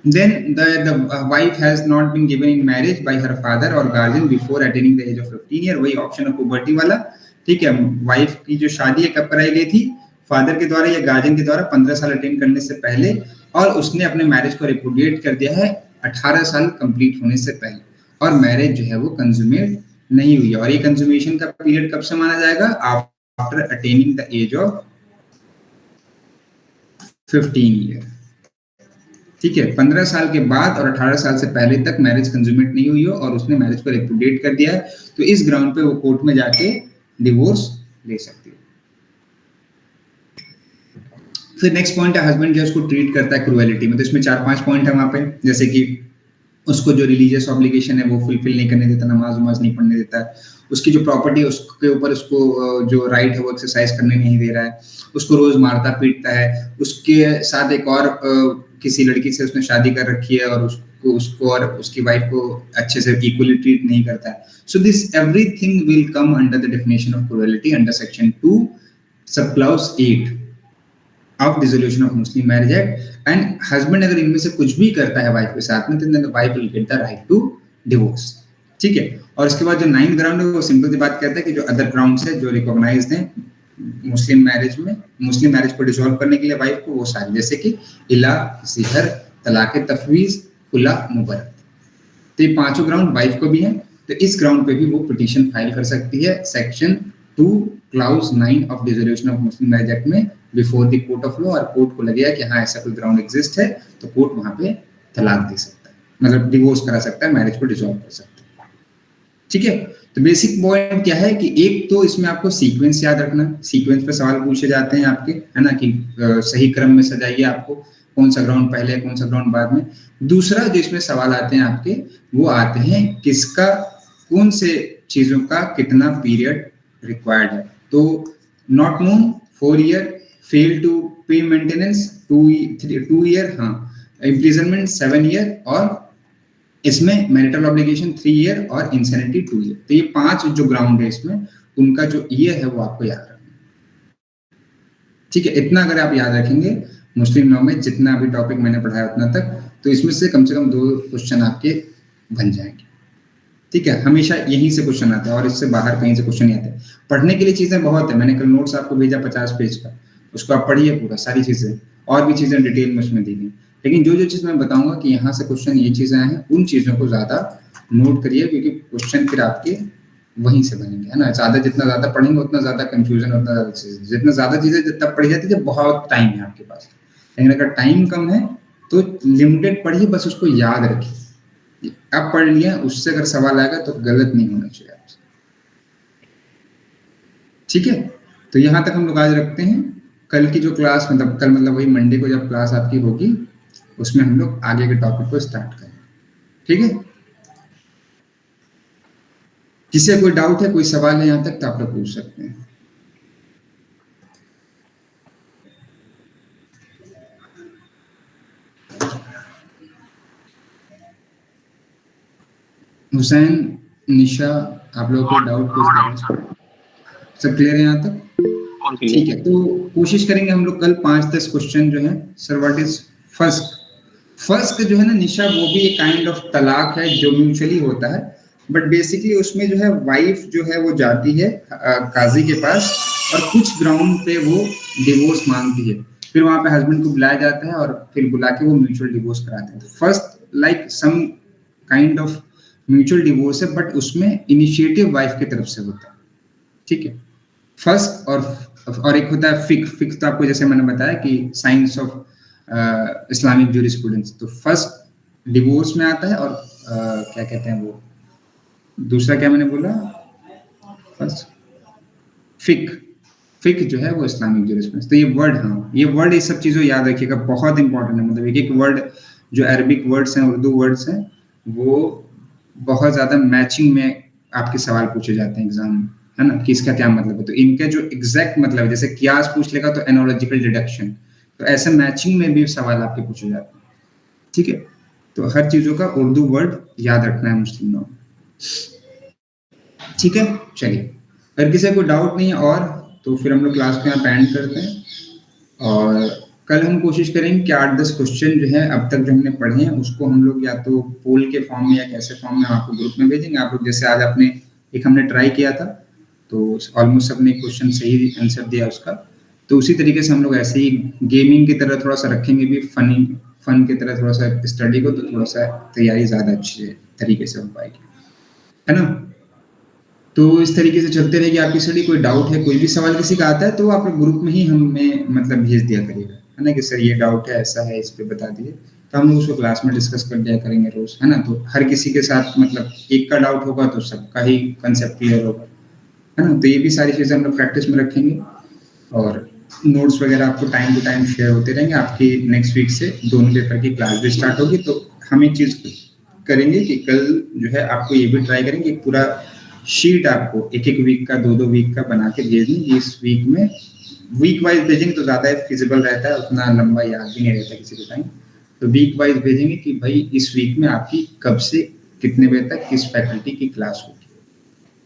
Then the wife has not been given in marriage by her father or guardian before attaining the age of 15 year, वही ऑप्शन ऑफ पुबर्टी वाला। ठीक है, वाइफ की जो शादी है कब कराई गई थी? फादर के द्वारा या गार्जियन के द्वारा 15 साल अटेन करने से पहले, और उसने अपने मैरिज को रिपुडिएट कर दिया है 18 साल कंप्लीट होने से पहले, और मैरिज जो है वो कंज्यूमेट नहीं हुई है। और ये कंज्यूमेशन का पीरियड कब से माना जाएगा? After attaining the age of 15 year. ठीक है, 15 साल के बाद और 18 साल से पहले तक मैरिज कंज्यूमेट नहीं हुई हो और उसने मैरिज को रिपुडिएट कर दिया है, तो इस ग्राउंड पे वो कोर्ट में जाके डिवोर्स ले सकती है। फिर नेक्स्ट पॉइंट है हस्बैंड जो उसको ट्रीट करता है क्रूएलिटी में। तो इसमें 4-5 पॉइंट है वहां पे, जैसे कि उसको जो रिलीजियस ऑब्लिगेशन है वो फुलफिल नहीं करने देता, नमाज वमाज नहीं पढ़ने देता है, उसकी जो प्रॉपर्टी है उसके ऊपर उसको जो राइट है वो एक्सरसाइज करने नहीं दे रहा है, उसको रोज मारता पीटता है, उसके साथ एक और किसी लड़की से उसने शादी कर रखी है और उसको और उसकी वाइफ को अच्छे से इक्वली ट्रीट नहीं करता है। So this everything will come under the definition of cruelty under section 2 sub clause 8 of dissolution of Muslim marriage act. And husband अगर इनमें से कुछ भी करता है वाइफ के साथ में, तो the wife will get the right to divorce. ठीक है, और इसके बाद जो 9th ग्राउंड है वो सिंपल सी बात कहता है कि जो अदर ग्राउंड्स है जो रिकॉग्नाइज्ड हैं मुस्लिम मैरिज में, मुस्लिम मैरिज को डिसॉल्व करने के लिए वाइफ को, वो सारी, जैसे कि इला, सिहर, तलाक तफवीज, खुला, मुबरत। तो ये 5 ग्राउंड वाइफ को भी है, तो इस ग्राउंड पे भी वो पिटीशन फाइल कर सकती है section 2 clause 9 of dissolution of Muslim marriage act में before the court of law. और कोर्ट को लगेगा कि हाँ ऐसा कोई ग्राउंड एग्जिस्ट है, तो कोर्ट वहां पे तलाक दे सकता है, मतलब डिवोर्स करा सकता है, मैरिज को डिसॉल्व कर सकता है। ठीक है, तो बेसिक पॉइंट क्या है कि एक तो इसमें आपको सीक्वेंस याद रखना, सीक्वेंस पे सवाल पूछे जाते हैं आपके, है ना, कि सही क्रम में सजाइए आपको, कौन सा ग्राउंड पहले कौन सा ग्राउंड बाद में। दूसरा जो इसमें सवाल आते हैं आपके, वो आते हैं किसका, कौन से चीजों का कितना पीरियड रिक्वायर्ड है। तो not known 4 year, fail to pay maintenance 2 year, हाँ, इम्प्रिजनमेंट 7 ईयर, और इसमें मैरिटल ऑब्लिगेशन 3 ईयर और इंसैनिटी 2 ईयर। तो ये 5 जो ग्राउंड है इसमें, उनका जो ईयर है वो आपको याद रखना। ठीक है, इतना अगर आप याद रखेंगे मुस्लिम लॉ में जितना भी टॉपिक मैंने पढ़ाया उतना तक, तो इसमें से कम 2 क्वेश्चन आपके बन जाएंगे। ठीक है, हमेशा यहीं से क्वेश्चन आता है और इससे बाहर कहीं से क्वेश्चन नहीं आते। पढ़ने के लिए चीजें बहुत है, मैंने कल नोट्स आपको भेजा 50 पेज का, उसको आप पढ़िए पूरा, सारी चीजें और भी चीजें डिटेल में उसमें दी गई। लेकिन जो चीज मैं बताऊंगा कि यहाँ से क्वेश्चन ये चीजें आए हैं, उन चीजों को ज्यादा नोट करिए, क्योंकि क्वेश्चन फिर आपके वहीं से बनेंगे, है ना। जितना ज्यादा पढ़ेंगे उतना ज्यादा कंफ्यूजन, उतना ज्यादा चीजें, जितना ज्यादा चीजें तब पढ़ी जाती है जब बहुत टाइम है आपके पास। लेकिन अगर टाइम कम है तो लिमिटेड पढ़िए, बस उसको याद रखिए। अब पढ़ लिया, उससे अगर सवाल आएगा तो गलत नहीं होना चाहिए आपसे। ठीक है, तो यहाँ तक हम लोग आज रखते हैं। कल की जो क्लास, मतलब कल मतलब वही मंडे को जब क्लास आपकी होगी, उसमें हम लोग आगे के टॉपिक को स्टार्ट करें। ठीक है, किसी कोई डाउट है, कोई सवाल है यहाँ तक, तो आप लोग पूछ सकते हैं। हुसैन, निशा, आप लोगों को डाउट सब क्लियर है यहाँ तक? ठीक है, तो कोशिश करेंगे हम लोग कल 5-10 क्वेश्चन जो है। सर व्हाट इज फर्स्ट जो है ना निशा, वो भी एक काइंड ऑफ तलाक है जो म्यूचुअली होता है, बट बेसिकली उसमें जो है वाइफ जो है वो जाती है काजी के पास और कुछ ग्राउंड पे वो डिवोर्स मांगती है, फिर वहां पे हस्बैंड को बुलाया जाता है और फिर बुला के वो म्यूचुअल डिवोर्स कराते हैं। First like some kind of mutual divorce है, बट उसमें इनिशिएटिव वाइफ की तरफ से होता है। ठीक है, फर्स्ट और एक होता है फिक्स तो आपको जैसे मैंने बताया कि साइंस ऑफ इस्लामिक ज्यूरिस्प्रूडेंस, तो फर्स्ट डिवोर्स में आता है और क्या कहते हैं वो, दूसरा क्या मैंने बोला, बस फिक फिक जो है वो इस्लामिक जूरिस्प्रूडेंस। तो ये वर्ड, हाँ ये वर्ड, ये सब चीज़ों याद रखिएगा, बहुत इंपॉर्टेंट है। मतलब एक एक वर्ड जो अरबिक वर्ड्स हैं, उर्दू वर्ड्स हैं, वो बहुत ज़्यादा मैचिंग में आपके सवाल पूछे जाते हैं एग्जाम में, है ना, कि इसका क्या मतलब है। तो इनके जो एग्जैक्ट मतलब है, जैसे कियास पूछ लेगा तो एनालॉजिकल डिडक्शन, तो ऐसे मैचिंग में भी सवाल आपके पूछे जाते हैं, ठीक है। तो हर चीज़ों का उर्दू वर्ड याद रखना है मुस्लिम लोगों को, ठीक है। चलिए, अगर किसी को कोई डाउट नहीं है और, तो फिर हम लोग क्लास को यहाँ पे एंड करते हैं। और कल हम कोशिश करेंगे कि 8-10 क्वेश्चन जो है अब तक जो हमने पढ़े हैं उसको हम लोग या तो पोल के फॉर्म में या कैसे फॉर्म में आपको ग्रुप में भेजेंगे। आप लोग जैसे आज आपने एक हमने ट्राई किया था, तो ऑलमोस्ट सबने क्वेश्चन सही आंसर दिया उसका, तो उसी तरीके से हम लोग ऐसे ही गेमिंग की तरह थोड़ा सा रखेंगे भी, फन की तरह थोड़ा सा स्टडी को, तो थोड़ा सा तैयारी ज़्यादा अच्छी तरीके से हो पाएगी, है ना। तो इस तरीके से चलते रहेगी आपकी स्टडी। कोई डाउट है, कोई भी सवाल किसी का आता है तो आप ग्रुप में ही हमें मतलब भेज दिया करिएगा, है ना, कि सर ये डाउट है, ऐसा है, इस पे बता दिए, तो हम लोग उसको क्लास में डिस्कस कर दिया करेंगे रोज, है ना। तो हर किसी के साथ मतलब एक का डाउट होगा तो सबका ही कंसेप्ट क्लियर होगा, है ना। तो ये भी सारी चीज़ें हम लोग प्रैक्टिस में रखेंगे, और नोट्स वगैरह आपको टाइम टू टाइम शेयर होते रहेंगे। आपकी नेक्स्ट वीक से दोनों पेपर की क्लास भी स्टार्ट होगी। तो हम एक चीज़ करेंगे कि कल जो है आपको ये भी ट्राई करेंगे, एक पूरा शीट आपको एक एक वीक का, 2-2 वीक का बना के भेज देंगे। इस वीक में वीक वाइज भेजेंगे तो ज़्यादा फिजिबल रहता है, उतना लंबा याद भी नहीं रहता किसी को टाइम। तो वीक वाइज भेजेंगे कि भाई इस वीक में आपकी कब से कितने बजे तक किस फैकल्टी की क्लास होगी,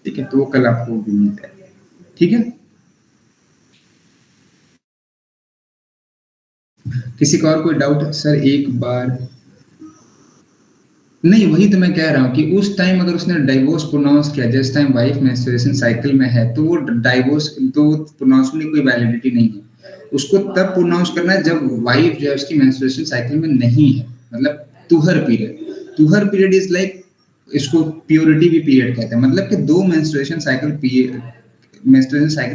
ठीक है। तो वो कल आपको भी मिल जाएगा, ठीक है। किसी का और कोई डाउट है सर? एक बार नहीं, वही तो मैं कह रहा हूँ कि उस टाइम अगर उसने डाइवोर्स प्रोनाउंस किया, जिस टाइम वाइफ मेंस्ट्रुएशन साइकिल में है, तो वो डाइवोर्स, तो प्रोनाउंसमेंट की कोई वैलिडिटी नहीं है। उसको तब प्रोनाउंस करना है जब वाइफ जो है उसकी मेंस्ट्रुएशन साइकिल में नहीं है, मतलब तुहर पीरियड। तुहर पीरियड इज लाइक, इसको प्योरिटी भी पीरियड कहते हैं, मतलब कि 2 मेंस्ट्रुएशन साइकिल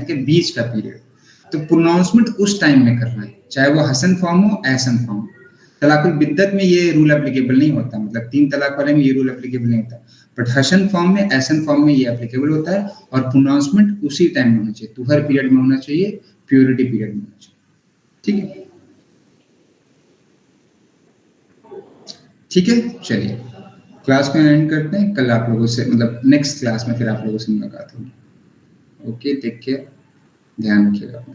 के बीच का पीरियड। तो प्रोनाउंसमेंट उस टाइम में करना है, चाहे वो हसन फॉर्म हो, एहसन फॉर्म हो। तलाकुल बिद्दत में ये रूल एप्लीकेबल नहीं होता, मतलब 3 तलाक वाले में ये रूल एप्लीकेबल नहीं होता, बट हसन फॉर्म में, एहसन फॉर्म में ये एप्लीकेबल होता है। और प्रोनाउंसमेंट उसी टाइम में होना चाहिए, तुहर पीरियड में होना चाहिए, प्योरिटी पीरियड में होना चाहिए, ठीक है। ठीक है, चलिए क्लास को एंड करते हैं। कल आप लोगों से मतलब नेक्स्ट क्लास में फिर आप लोगों से मुलाकात होगी। ओके, टेक केयर, ध्यान रखिएगा अपना।